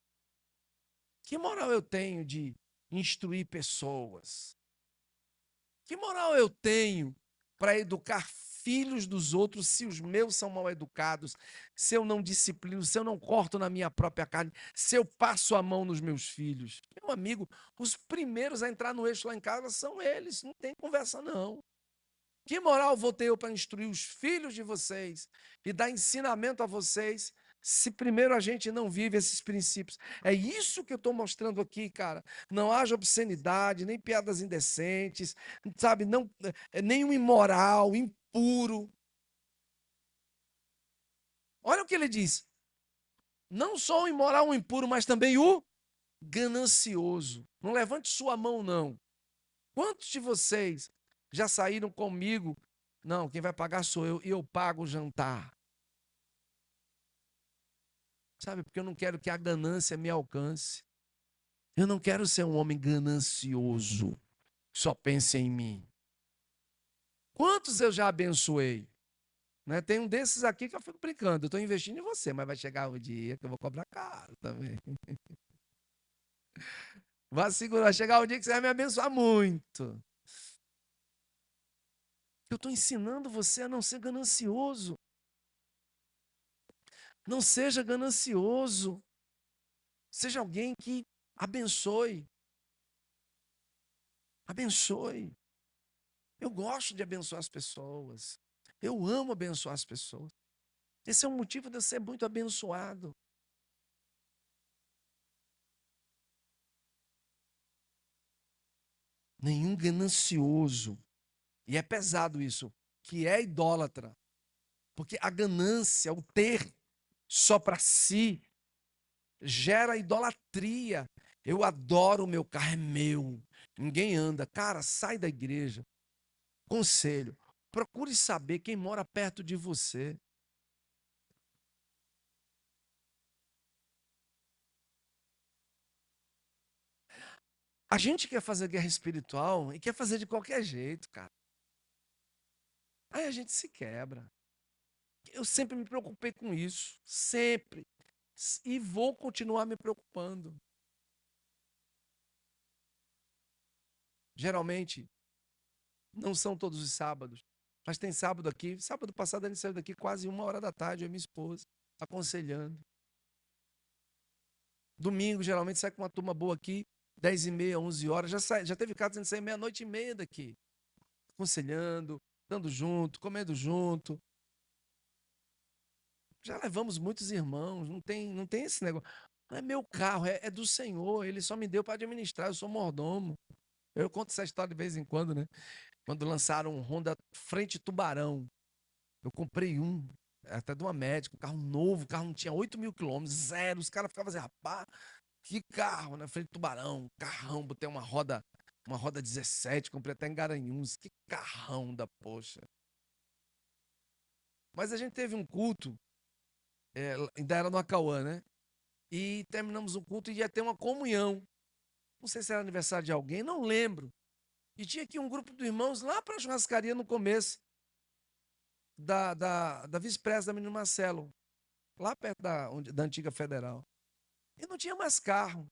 Que moral eu tenho de instruir pessoas? Que moral eu tenho para educar filhos dos outros se os meus são mal educados, se eu não disciplino, se eu não corto na minha própria carne, se eu passo a mão nos meus filhos? Meu amigo, os primeiros a entrar no eixo lá em casa são eles, não tem conversa não. Que moral vou ter eu para instruir os filhos de vocês e dar ensinamento a vocês se primeiro a gente não vive esses princípios? É isso que eu estou mostrando aqui, cara. Não haja obscenidade, nem piadas indecentes, sabe? Não, nenhum imoral, impuro. Olha o que ele diz. Não só o imoral, o impuro, mas também o ganancioso. Não levante sua mão, não. Quantos de vocês já saíram comigo? Não, quem vai pagar sou eu e eu pago o jantar. Sabe, porque eu não quero que a ganância me alcance. Eu não quero ser um homem ganancioso, que só pense em mim. Quantos eu já abençoei? Né? Tem um desses aqui que eu fico brincando. Eu estou investindo em você, mas vai chegar o dia que eu vou cobrar caro também. Vai chegar o dia que você vai me abençoar muito. Eu estou ensinando você a não ser ganancioso. Não seja ganancioso. Seja alguém que abençoe. Abençoe. Eu gosto de abençoar as pessoas. Eu amo abençoar as pessoas. Esse é o motivo de eu ser muito abençoado. Nenhum ganancioso. E é pesado isso, que é idólatra. Porque a ganância, o ter só para si, gera idolatria. Eu adoro o meu carro, é meu. Ninguém anda. Cara, sai da igreja. Conselho, procure saber quem mora perto de você. A gente quer fazer guerra espiritual e quer fazer de qualquer jeito, cara. Aí a gente se quebra. Eu sempre me preocupei com isso, sempre. E vou continuar me preocupando. Geralmente, não são todos os sábados, mas tem sábado aqui. Sábado passado a gente saiu daqui quase 1 hora da tarde, eu e minha esposa, aconselhando. Domingo, geralmente, sai com uma turma boa aqui, 10h30, 11 horas. Já teve caso de a gente sair meia-noite e meia daqui, aconselhando, dando junto, comendo junto. Já levamos muitos irmãos, não tem esse negócio. Não é meu carro, é do Senhor, ele só me deu para administrar, eu sou mordomo. Eu conto essa história de vez em quando, né? Quando lançaram um Honda Frente Tubarão, eu comprei um, até de uma médica, um carro novo, o carro não tinha 8.000 quilômetros, zero. Os caras ficavam assim, rapaz, que carro, né? Frente Tubarão, carrão, botei uma roda 17, comprei até em Garanhuns, que carrão da poxa. Mas a gente teve um culto, ainda era no Acauã, né? E terminamos o culto e ia ter uma comunhão. Não sei se era aniversário de alguém, não lembro. E tinha aqui um grupo de irmãos lá para a churrascaria no começo da vice-presa da Menino Marcelo, lá perto da antiga Federal. E não tinha mais carro.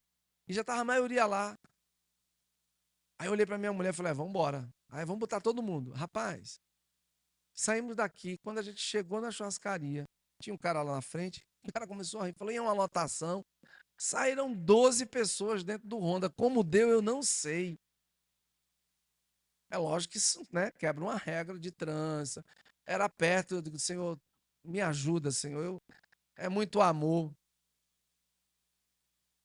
E já estava a maioria lá. Aí eu olhei para minha mulher e falei, vamos embora. Aí vamos botar todo mundo. Rapaz, saímos daqui. Quando a gente chegou na churrascaria, tinha um cara lá na frente. O cara começou a rir. Falou, e é uma lotação. Saíram 12 pessoas dentro do Honda. Como deu, eu não sei. É lógico que isso, né, quebra uma regra de trânsito. Era perto, eu digo, Senhor, me ajuda, Senhor. É muito amor.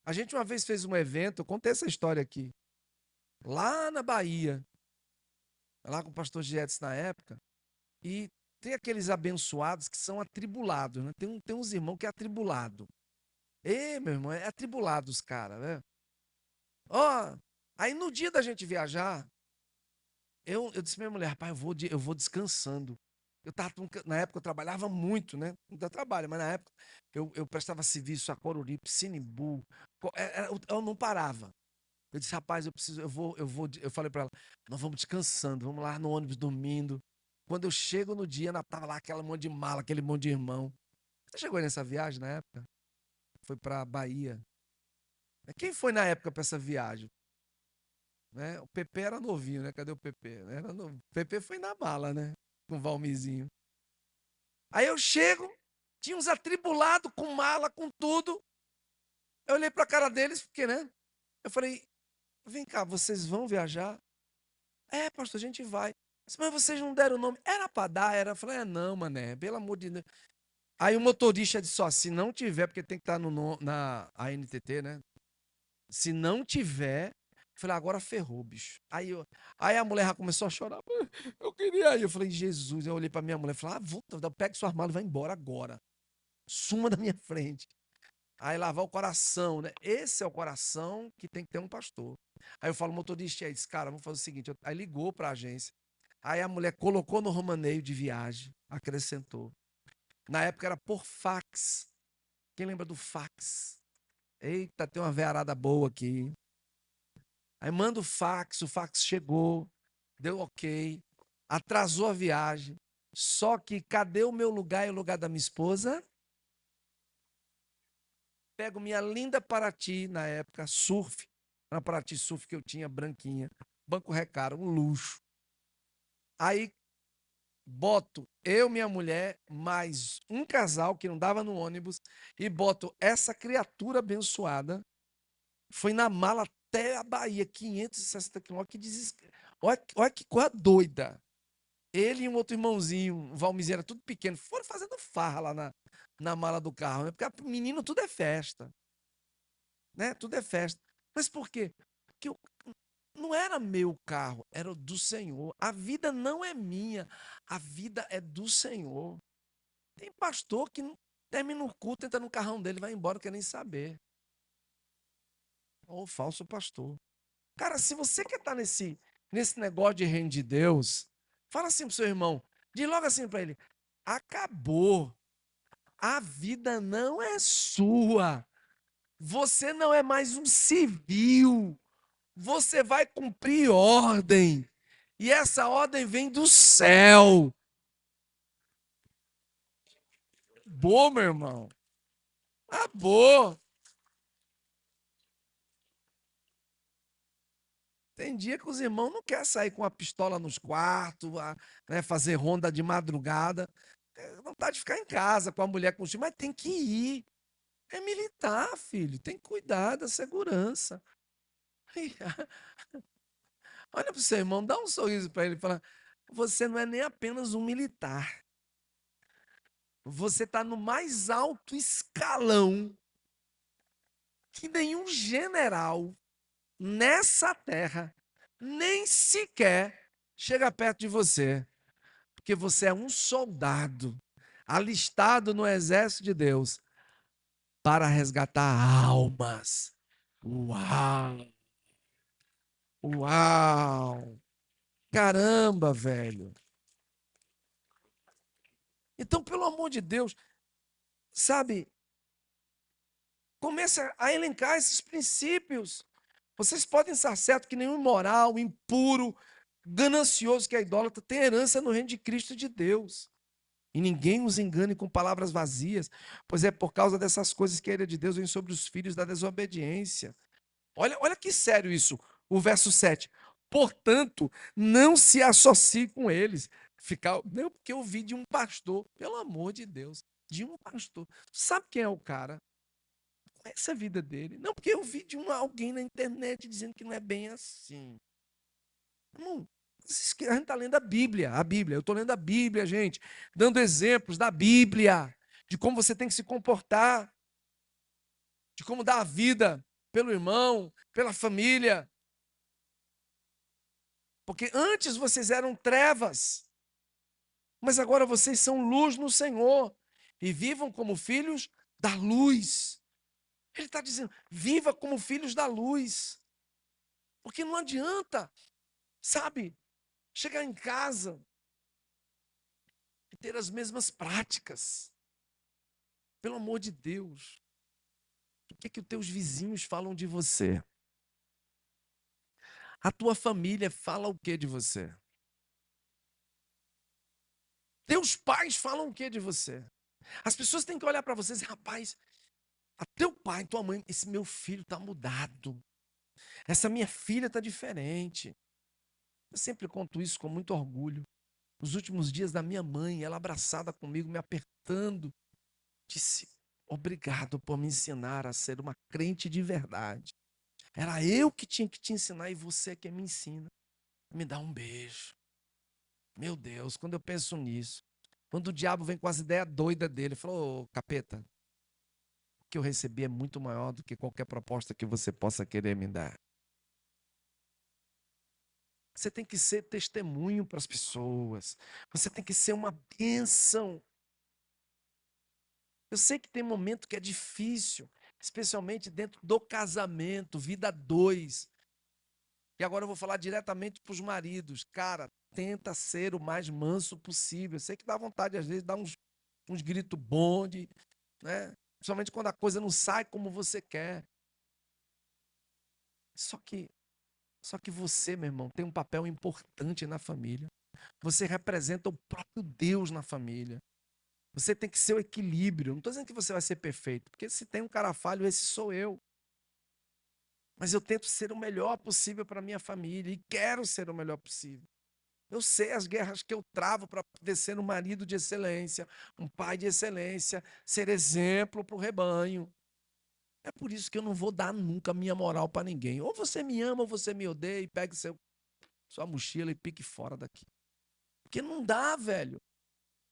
A gente uma vez fez um evento, eu contei essa história aqui, lá na Bahia, lá com o pastor Gietes na época, e tem aqueles abençoados que são atribulados, né? Tem uns irmãos que é atribulado. Ei, meu irmão, é atribulado os caras, né? Ó, aí no dia da gente viajar, eu disse pra minha mulher, rapaz, eu vou descansando. Na época eu trabalhava muito, né? Ainda trabalho, mas na época eu prestava serviço a Coruripe, Sinimbu, eu não parava. Eu disse, rapaz, eu falei para ela, nós vamos descansando, vamos lá no ônibus dormindo. Quando eu chego no dia, tava lá aquela monte de mala, aquele monte de irmão. Você chegou aí nessa viagem na época? Foi para Bahia. Quem foi na época para essa viagem? Né? O PP era novinho, né? Cadê o PP? O PP foi na mala, né? Com o Valmizinho. Aí eu chego, tinha uns atribulados com mala, com tudo. Eu olhei para a cara deles, porque, né? Eu falei, vem cá, vocês vão viajar? É, pastor, a gente vai. Mas vocês não deram o nome. Era para dar, era. Eu falei, não, mané, pelo amor de Deus. Aí o motorista disse, ó, se não tiver, porque tem que estar na ANTT, né? Se não tiver, eu falei, agora ferrou, bicho. Aí a mulher já começou a chorar. Eu queria ir. Eu falei, Jesus. Eu olhei pra minha mulher e falei, volta, pega sua mala e vai embora agora. Suma da minha frente. Aí lavar o coração, né? Esse é o coração que tem que ter um pastor. Aí eu falo, motorista, aí disse, cara, vamos fazer o seguinte. Aí ligou pra agência. Aí a mulher colocou no romaneio de viagem, acrescentou. Na época era por fax. Quem lembra do fax? Eita, tem uma vearada boa aqui. Aí manda o fax chegou, deu ok, atrasou a viagem. Só que cadê o meu lugar e o lugar da minha esposa? Pego minha linda Paraty, na época, surf, uma Paraty surf que eu tinha, branquinha, banco recaro, um luxo. Aí boto eu, minha mulher, mais um casal que não dava no ônibus, e boto essa criatura abençoada. Foi na mala até a Bahia, 560 quilômetros. Que desespero. Olha que coisa doida. Ele e um outro irmãozinho, o Valmizinho, era tudo pequeno, foram fazendo farra lá na mala do carro, né? Porque menino tudo é festa, né? Tudo é festa. Mas por quê? Porque não era meu carro, era o do Senhor. A vida não é minha, a vida é do Senhor. Tem pastor que termina o culto, entra no carrão dele, vai embora, não quer nem saber. Ou falso pastor. Cara, se você quer estar nesse negócio de reino de Deus, fala assim pro seu irmão, diz logo assim para ele: acabou. A vida não é sua. Você não é mais um civil. Você vai cumprir ordem. E essa ordem vem do céu. Boa, meu irmão. Acabou. Tem dia que os irmãos não querem sair com a pistola nos quartos, né, fazer ronda de madrugada. Vontade de ficar em casa com a mulher, com o filho, mas tem que ir. É militar, filho. Tem que cuidar da segurança. Olha para o seu irmão, dá um sorriso para ele e fala: você não é nem apenas um militar. Você está no mais alto escalão que nenhum general nessa terra nem sequer chega perto de você. Porque você é um soldado alistado no exército de Deus para resgatar almas. Uau! Uau! Caramba, velho. Então, pelo amor de Deus, sabe, comece a elencar esses princípios. Vocês podem estar certos que nenhum imoral, impuro, ganancioso que é idólatra tem herança no reino de Cristo e de Deus. E ninguém os engane com palavras vazias, pois é por causa dessas coisas que a ira de Deus vem sobre os filhos da desobediência. Olha que sério isso. O verso 7. Portanto, não se associe com eles. Não, porque eu vi de um pastor, pelo amor de Deus, de um pastor. Sabe quem é o cara? Conhece a vida dele. Não, porque eu vi de alguém na internet dizendo que não é bem assim. Não, a gente está lendo a Bíblia. Eu estou lendo a Bíblia, gente, dando exemplos da Bíblia, de como você tem que se comportar, de como dar a vida pelo irmão, pela família. Porque antes vocês eram trevas, mas agora vocês são luz no Senhor e vivam como filhos da luz. Ele está dizendo, viva como filhos da luz. Porque não adianta, sabe, chegar em casa ter as mesmas práticas. Pelo amor de Deus. O que os teus vizinhos falam de você? A tua família fala o que de você? Teus pais falam o que de você? As pessoas têm que olhar para você e dizer, rapaz, a teu pai, tua mãe, esse meu filho está mudado. Essa minha filha está diferente. Eu sempre conto isso com muito orgulho. Os últimos dias da minha mãe, ela abraçada comigo, me apertando, disse, obrigado por me ensinar a ser uma crente de verdade. Era eu que tinha que te ensinar e você é quem me ensina. Me dá um beijo. Meu Deus, quando eu penso nisso, quando o diabo vem com as ideias doidas dele, falou, ô, capeta, o que eu recebi é muito maior do que qualquer proposta que você possa querer me dar. Você tem que ser testemunho para as pessoas. Você tem que ser uma bênção. Eu sei que tem momento que é difícil, especialmente dentro do casamento, vida dois. E agora eu vou falar diretamente para os maridos. Cara, tenta ser o mais manso possível. Eu sei que dá vontade, às vezes, de dar uns gritos bonde, né? Principalmente quando a coisa não sai como você quer. Só que, só que você, meu irmão, tem um papel importante na família. Você representa o próprio Deus na família. Você tem que ser o equilíbrio. Não estou dizendo que você vai ser perfeito, porque se tem um cara falho, esse sou eu. Mas eu tento ser o melhor possível para minha família e quero ser o melhor possível. Eu sei as guerras que eu travo para poder ser um marido de excelência, um pai de excelência, ser exemplo para o rebanho. É por isso que eu não vou dar nunca minha moral para ninguém. Ou você me ama ou você me odeia e pegue sua mochila e pique fora daqui. Porque não dá, velho.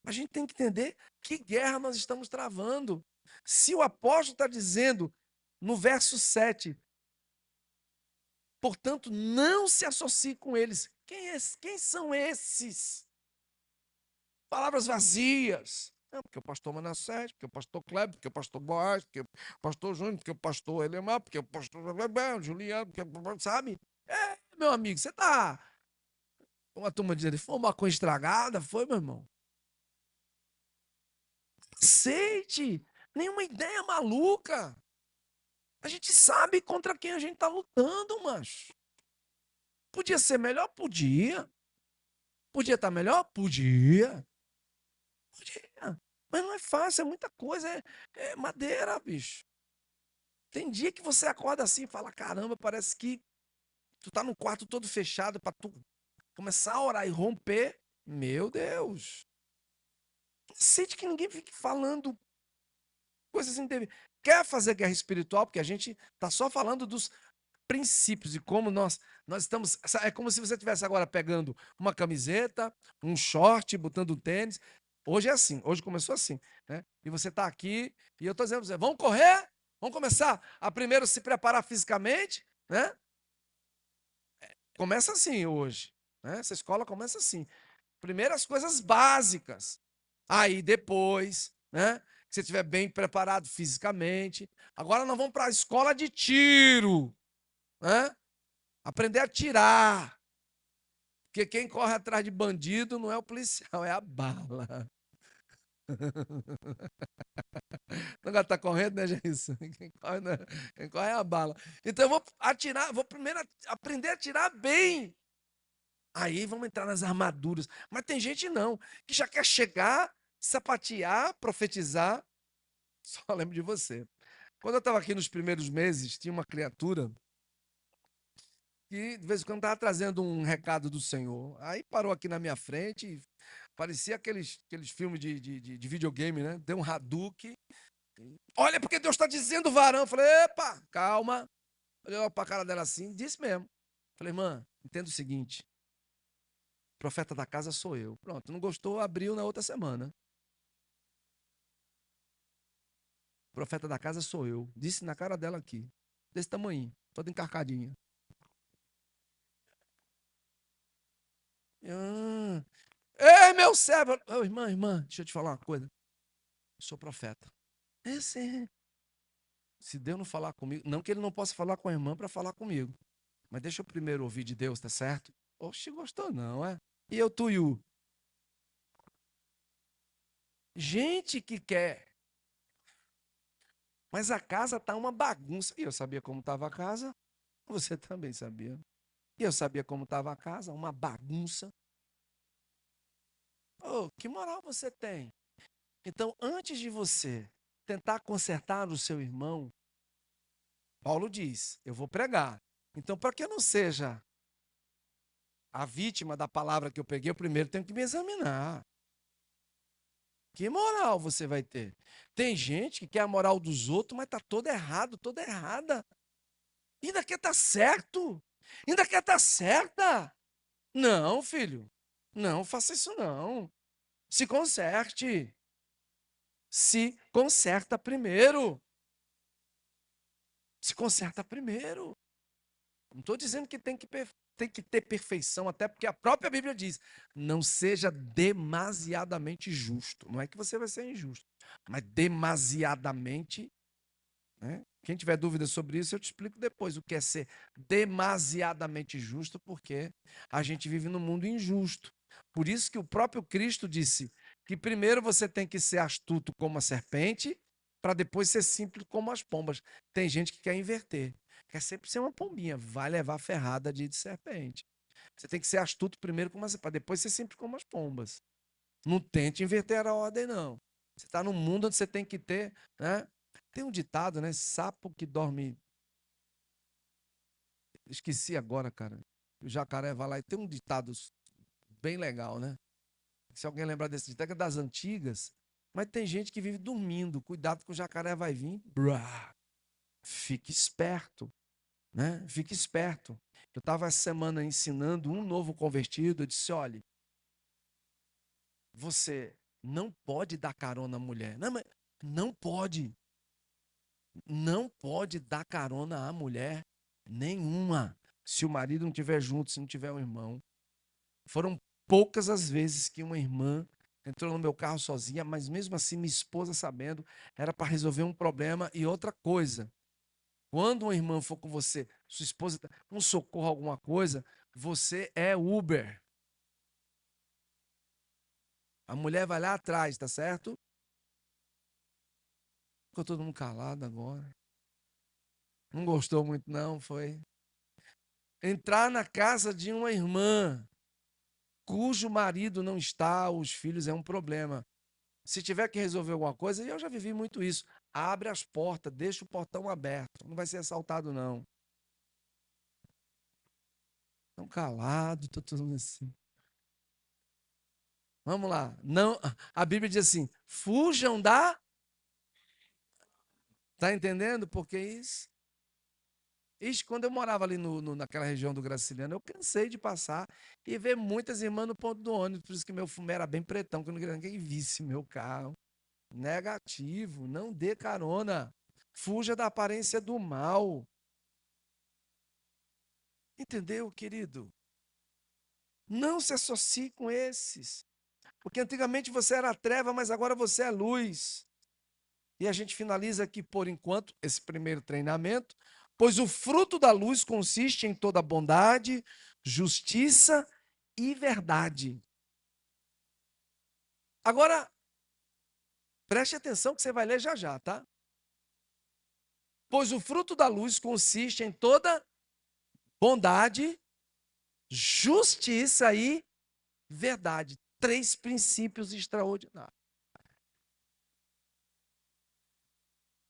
A gente tem que entender que guerra nós estamos travando. Se o apóstolo está dizendo no verso 7, portanto, não se associe com eles. Quem são esses? Palavras vazias. Não, porque o pastor Manassés, porque o pastor Kleber, porque o pastor Boaz, porque o pastor Júnior, porque o pastor Elemar, porque o pastor Juliano, porque, sabe? É, meu amigo, você tá. Uma turma dizendo, foi uma coisa estragada, foi, meu irmão? Aceite! Nenhuma ideia maluca. A gente sabe contra quem a gente tá lutando, macho. Podia ser melhor? Podia. Podia estar melhor? Podia. Podia. Mas não é fácil, é muita coisa, é madeira, bicho. Tem dia que você acorda assim e fala, caramba, parece que tu tá num quarto todo fechado para tu começar a orar e romper. Meu Deus. Não sente que ninguém fique falando coisas indevidas. Quer fazer guerra espiritual? Porque a gente tá só falando dos princípios e como nós estamos. É como se você estivesse agora pegando uma camiseta, um short, botando um tênis. Hoje é assim, hoje começou assim, né? E você está aqui e eu estou dizendo para você, vamos correr? Vamos começar a primeiro se preparar fisicamente, né? Começa assim hoje, né? Essa escola começa assim. Primeiro as coisas básicas. Aí depois, né? Que você estiver bem preparado fisicamente. Agora nós vamos para a escola de tiro, né? Aprender a tirar. Porque quem corre atrás de bandido não é o policial, é a bala. Não está correndo, né, Jason? Quem corre é a bala. Então eu vou atirar, vou primeiro aprender a atirar bem. Aí vamos entrar nas armaduras. Mas tem gente não, que já quer chegar, sapatear, profetizar. Só lembro de você. Quando eu estava aqui nos primeiros meses, tinha uma criatura que de vez em quando estava trazendo um recado do Senhor. Aí parou aqui na minha frente, e parecia aqueles filmes de videogame, né? Deu um Hadouken. Olha, porque Deus está dizendo, varão. Eu falei, epa, calma. Olhou para a cara dela assim, disse mesmo. Falei, irmã, entenda o seguinte: profeta da casa sou eu. Pronto, não gostou, abriu na outra semana. Profeta da casa sou eu. Disse na cara dela aqui, desse tamanho, toda encarcadinha. Ah, ei, meu servo! Oh, irmã, deixa eu te falar uma coisa. Eu sou profeta. É sim. Se Deus não falar comigo, não que ele não possa falar com a irmã para falar comigo, mas deixa eu primeiro ouvir de Deus, tá certo? Oxe, gostou não, é? E eu, tu e o? Gente que quer. Mas a casa tá uma bagunça. E eu sabia como estava a casa. Você também sabia. E eu sabia como estava a casa, uma bagunça. Oh, que moral você tem? Então, antes de você tentar consertar o seu irmão, Paulo diz: eu vou pregar. Então, para que eu não seja a vítima da palavra que eu preguei, eu primeiro tenho que me examinar. Que moral você vai ter? Tem gente que quer a moral dos outros, mas está todo errado, toda errada. Ainda quer estar certo. Ainda quer estar certa. Não, filho. Não, faça isso não. Se conserte. Se conserta primeiro. Se conserta primeiro. Não estou dizendo que tem que ter perfeição, até porque a própria Bíblia diz: não seja demasiadamente justo. Não é que você vai ser injusto, mas demasiadamente. Né? Quem tiver dúvida sobre isso, eu te explico depois o que é ser demasiadamente justo, porque a gente vive num mundo injusto. Por isso que o próprio Cristo disse que primeiro você tem que ser astuto como a serpente, para depois ser simples como as pombas. Tem gente que quer inverter, quer sempre ser uma pombinha, vai levar ferrada de serpente. Você tem que ser astuto primeiro para depois ser simples como as pombas. Não tente inverter a ordem, não. Você está num mundo onde você tem que ter, né? Tem um ditado, né? Sapo que dorme. Esqueci agora, cara. O jacaré vai lá e tem um ditado bem legal, né? Se alguém lembrar desse ditado, é das antigas. Mas tem gente que vive dormindo. Cuidado que o jacaré vai vir. Brá. Fique esperto, né? Fique esperto. Eu estava essa semana ensinando um novo convertido. Eu disse: olha, você não pode dar carona à mulher. Não, mas não pode. Não pode dar carona à mulher nenhuma. Se o marido não estiver junto, se não tiver um irmão. Foram poucas as vezes que uma irmã entrou no meu carro sozinha, mas mesmo assim, minha esposa sabendo, era para resolver um problema. E outra coisa, quando uma irmã for com você, sua esposa, um socorro, alguma coisa, você é Uber. A mulher vai lá atrás, tá certo? Ficou todo mundo calado agora. Não gostou muito, não, foi? Entrar na casa de uma irmã cujo marido não está, os filhos, é um problema. Se tiver que resolver alguma coisa, e eu já vivi muito isso, abre as portas, deixa o portão aberto, não vai ser assaltado, não. Estão calados, tô tudo assim. Vamos lá. Não, a Bíblia diz assim: fujam da. Tá entendendo por que isso? Ixi, quando eu morava ali naquela região do Graciliano, eu cansei de passar e ver muitas irmãs no ponto do ônibus, por isso que meu fumê era bem pretão, que eu não queria que ninguém visse meu carro. Negativo, não dê carona. Fuja da aparência do mal. Entendeu, querido? Não se associe com esses. Porque antigamente você era treva, mas agora você é luz. E a gente finaliza aqui, por enquanto, esse primeiro treinamento. Pois o fruto da luz consiste em toda bondade, justiça e verdade. Agora, preste atenção que você vai ler já já, tá? Pois o fruto da luz consiste em toda bondade, justiça e verdade. Três princípios extraordinários.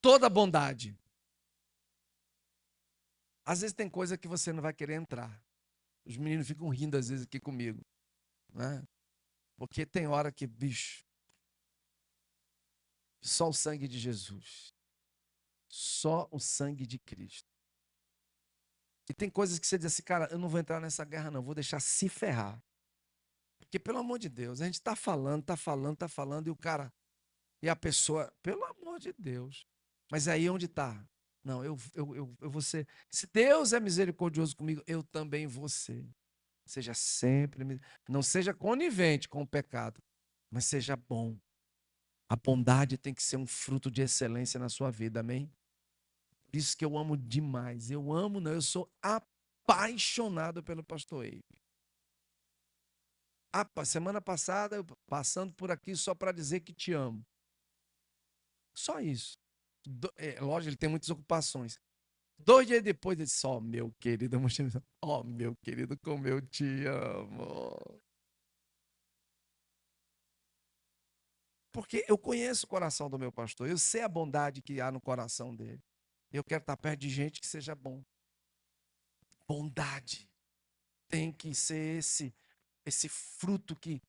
Toda bondade. Às vezes tem coisa que você não vai querer entrar. Os meninos ficam rindo às vezes aqui comigo, né? Porque tem hora que, bicho, só o sangue de Jesus. Só o sangue de Cristo. E tem coisas que você diz assim, cara, eu não vou entrar nessa guerra não, vou deixar se ferrar. Porque, pelo amor de Deus, a gente está falando, está falando, está falando, e o cara, e a pessoa, pelo amor de Deus. Mas aí onde está? Não, eu vou ser. Se Deus é misericordioso comigo, eu também vou ser. Seja sempre, não seja conivente com o pecado, mas seja bom. A bondade tem que ser um fruto de excelência na sua vida, amém? Por isso que eu amo demais. Eu amo, não, eu sou apaixonado pelo pastor Eibe. semana passada, eu passando por aqui só para dizer que te amo. Só isso. Lógico, ele tem muitas ocupações. 2 dias depois, ele disse, meu querido, meu querido, como eu te amo. Porque eu conheço o coração do meu pastor, eu sei a bondade que há no coração dele. Eu quero estar perto de gente que seja bom. Bondade tem que ser esse fruto que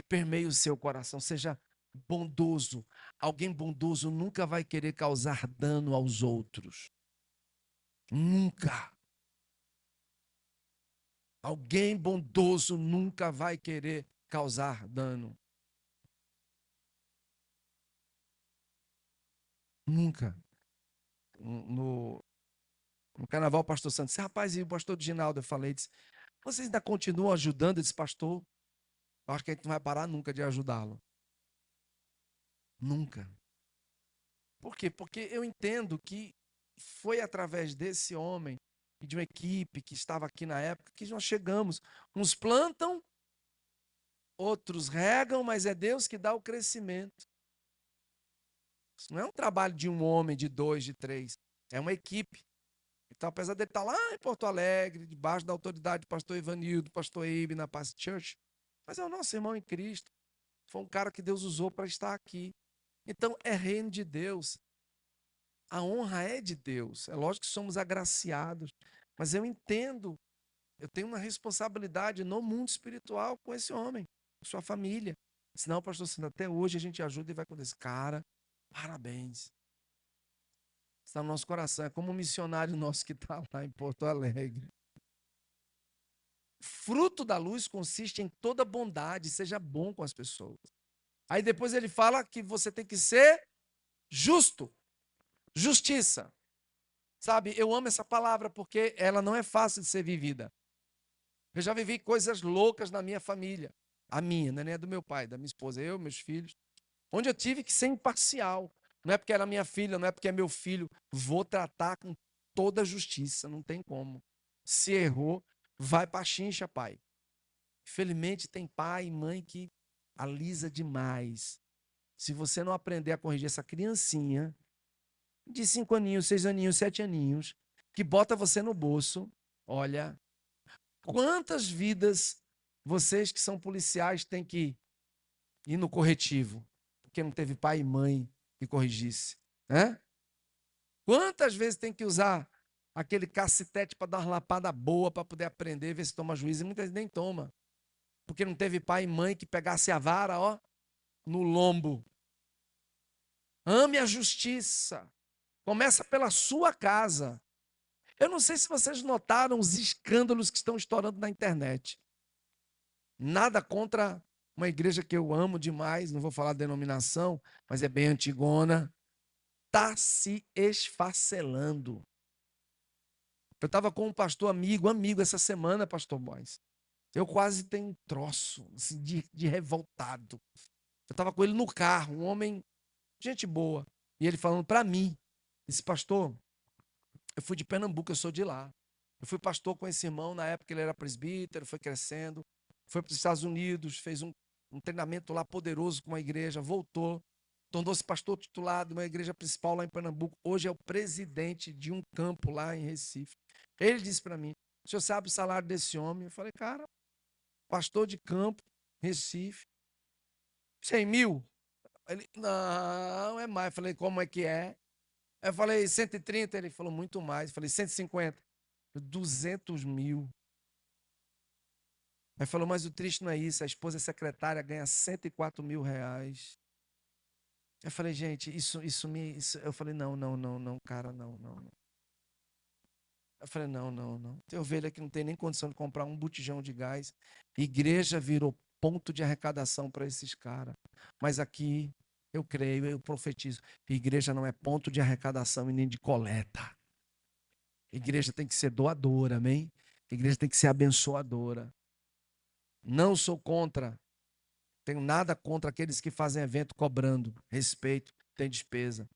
permeia o seu coração. Seja bondoso. Alguém bondoso nunca vai querer causar dano aos outros. Nunca. Alguém bondoso nunca vai querer causar dano. Nunca. No carnaval, o pastor Santos disse, rapaz, e o pastor Ginaldo? Eu falei, disse, vocês ainda continuam ajudando esse pastor? Eu acho que a gente não vai parar nunca de ajudá-lo. Nunca. Por quê? Porque eu entendo que foi através desse homem e de uma equipe que estava aqui na época que nós chegamos. Uns plantam, outros regam, mas é Deus que dá o crescimento. Isso não é um trabalho de um homem, de dois, de três. É uma equipe. Então, apesar dele estar lá em Porto Alegre, debaixo da autoridade do pastor Ivanildo, pastor Eibe, na Paz Church, mas é o nosso irmão em Cristo. Foi um cara que Deus usou para estar aqui. Então, é reino de Deus. A honra é de Deus. É lógico que somos agraciados, mas eu entendo, eu tenho uma responsabilidade no mundo espiritual com esse homem, com sua família. Senão, pastor Sandro, até hoje a gente ajuda e vai com esse cara. Parabéns. Está no nosso coração. É como um missionário nosso que está lá em Porto Alegre. Fruto da luz consiste em toda bondade, seja bom com as pessoas. Aí depois ele fala que você tem que ser justo. Justiça. Sabe, eu amo essa palavra porque ela não é fácil de ser vivida. Eu já vivi coisas loucas na minha família. A minha, não é nem a do meu pai, da minha esposa, eu, meus filhos. Onde eu tive que ser imparcial. Não é porque era minha filha, não é porque é meu filho. Vou tratar com toda a justiça, não tem como. Se errou, vai pra chincha, pai. Infelizmente tem pai e mãe que alisa demais. Se você não aprender a corrigir essa criancinha de 5 aninhos, 6 aninhos, 7 aninhos, que bota você no bolso, olha, quantas vidas vocês que são policiais têm que ir no corretivo, porque não teve pai e mãe que corrigisse, né? Quantas vezes tem que usar aquele cacetete para dar uma lapada boa para poder aprender, ver se toma juízo, e muitas vezes nem toma, porque não teve pai e mãe que pegasse a vara, ó, no lombo. Ame a justiça. Começa pela sua casa. Eu não sei se vocês notaram os escândalos que estão estourando na internet. Nada contra uma igreja que eu amo demais, não vou falar denominação, mas é bem antigona. Está se esfacelando. Eu estava com um pastor amigo essa semana, pastor Boys. Eu quase tenho um troço assim, de revoltado. Eu estava com ele no carro, um homem, gente boa. E ele falando para mim, esse pastor, eu fui de Pernambuco, eu sou de lá. Eu fui pastor com esse irmão, na época ele era presbítero, foi crescendo, foi para os Estados Unidos, fez um treinamento lá poderoso com uma igreja, voltou, tornou-se pastor titular de uma igreja principal lá em Pernambuco. Hoje é o presidente de um campo lá em Recife. Ele disse para mim, o senhor sabe o salário desse homem? Eu falei, cara, pastor de campo, Recife, 100 mil? Ele, não, é mais. Eu falei, como é que é? Eu falei, 130. Ele falou, muito mais. Eu falei, 150. 200 mil. Aí falou, mas o triste não é isso, a esposa é secretária, ganha 104 mil reais. Eu falei, gente, eu falei, não, não, não, não, cara, não, não, não. Eu falei, não, não, não. Tem ovelha que não tem nem condição de comprar um botijão de gás. Igreja virou ponto de arrecadação para esses caras. Mas aqui, eu creio, eu profetizo, igreja não é ponto de arrecadação e nem de coleta. Igreja tem que ser doadora, amém? Igreja tem que ser abençoadora. Não sou contra, tenho nada contra aqueles que fazem evento cobrando respeito, tem despesa.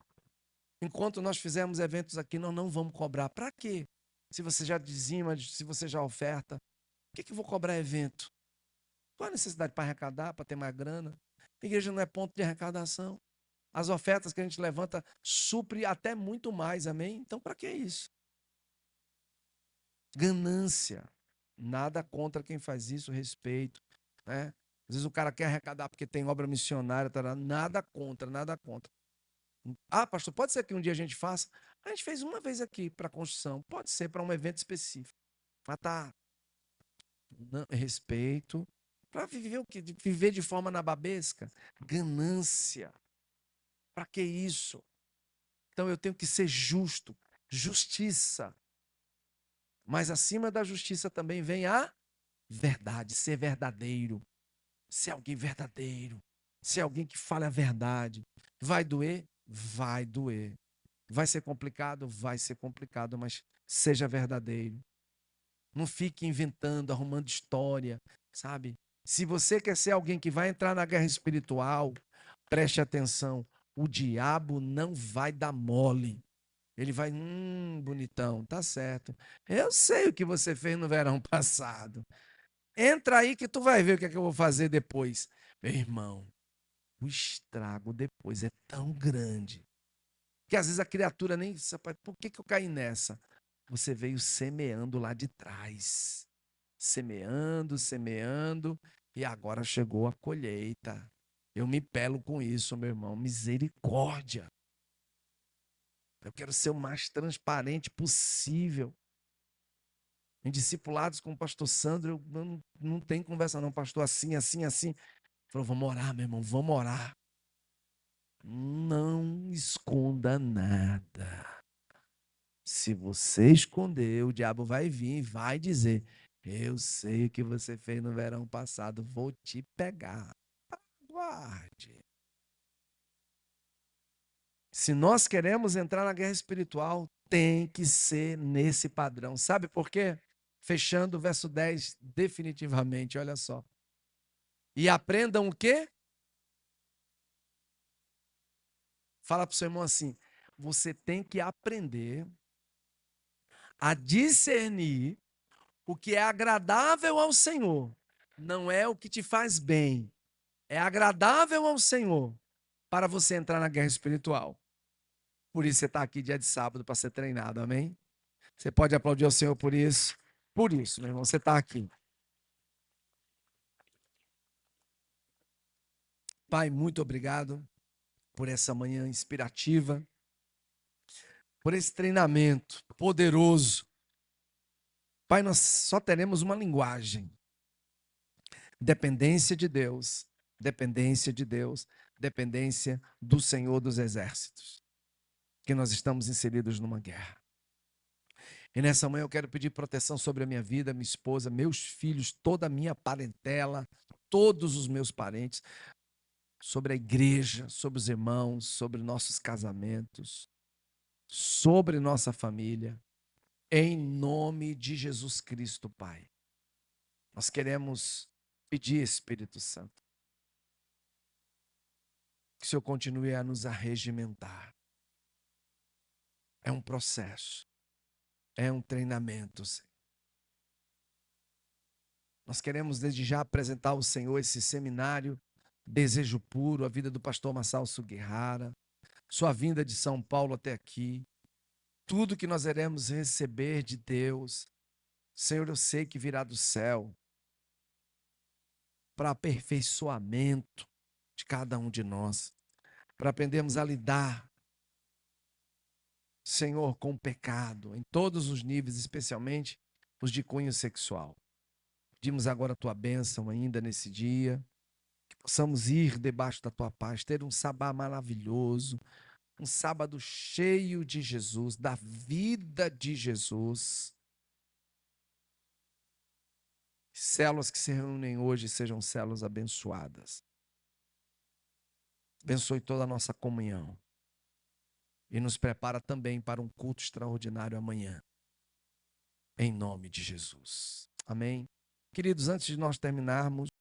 Enquanto nós fizermos eventos aqui, nós não vamos cobrar. Para quê? Se você já dizima, se você já oferta, por que eu vou cobrar evento? Qual a necessidade para arrecadar, para ter mais grana? A igreja não é ponto de arrecadação. As ofertas que a gente levanta supre até muito mais, amém? Então, para que isso? Ganância. Nada contra quem faz isso, respeito, né? Às vezes o cara quer arrecadar porque tem obra missionária, nada contra, nada contra. Ah, pastor, pode ser que um dia a gente faça? A gente fez uma vez aqui para construção, pode ser para um evento específico. Mas tá, respeito. Para viver o quê? Viver de forma nababesca? Ganância. Para que isso? Então eu tenho que ser justo, justiça. Mas acima da justiça também vem a verdade, ser verdadeiro. Ser alguém verdadeiro. Ser alguém que fale a verdade. Vai doer? Vai doer. Vai ser complicado? Vai ser complicado, mas seja verdadeiro. Não fique inventando, arrumando história, sabe? Se você quer ser alguém que vai entrar na guerra espiritual, preste atenção. O diabo não vai dar mole. Ele vai, bonitão, tá certo. Eu sei o que você fez no verão passado. Entra aí que tu vai ver o que é que eu vou fazer depois. Meu irmão, o estrago depois é tão grande que às vezes a criatura nem sabe, por que eu caí nessa? Você veio semeando lá de trás. Semeando, semeando, e agora chegou a colheita. Eu me pelo com isso, meu irmão. Misericórdia. Eu quero ser o mais transparente possível. Em discipulados com o pastor Sandro, eu não tem conversa não, pastor, assim, assim, assim. Falou, vamos orar, meu irmão, vamos orar. Não esconda nada. Se você esconder, o diabo vai vir e vai dizer, eu sei o que você fez no verão passado, vou te pegar. Aguarde. Se nós queremos entrar na guerra espiritual, tem que ser nesse padrão. Sabe por quê? Fechando o verso 10 definitivamente, olha só. E aprendam o quê? Fala para o seu irmão assim, você tem que aprender a discernir o que é agradável ao Senhor. Não é o que te faz bem. É agradável ao Senhor para você entrar na guerra espiritual. Por isso você está aqui dia de sábado para ser treinado, amém? Você pode aplaudir ao Senhor por isso? Por isso, meu irmão, você está aqui. Pai, muito obrigado por essa manhã inspirativa, por esse treinamento poderoso. Pai, nós só teremos uma linguagem. Dependência de Deus, dependência de Deus, dependência do Senhor dos Exércitos. Que nós estamos inseridos numa guerra. E nessa manhã eu quero pedir proteção sobre a minha vida, minha esposa, meus filhos, toda a minha parentela, todos os meus parentes, sobre a igreja, sobre os irmãos, sobre nossos casamentos, sobre nossa família, em nome de Jesus Cristo, Pai. Nós queremos pedir, Espírito Santo, que o Senhor continue a nos arregimentar. É um processo, é um treinamento, Senhor. Nós queremos desde já apresentar ao Senhor esse seminário Desejo Puro, a vida do pastor Massal Suguirara, sua vinda de São Paulo até aqui, tudo que nós iremos receber de Deus, Senhor, eu sei que virá do céu, para aperfeiçoamento de cada um de nós, para aprendermos a lidar, Senhor, com o pecado, em todos os níveis, especialmente os de cunho sexual. Pedimos agora a tua bênção ainda nesse dia, que possamos ir debaixo da tua paz, ter um sabá maravilhoso, um sábado cheio de Jesus, da vida de Jesus. Células que se reúnem hoje sejam células abençoadas. Abençoe toda a nossa comunhão. E nos prepara também para um culto extraordinário amanhã. Em nome de Jesus. Amém. Queridos, antes de nós terminarmos,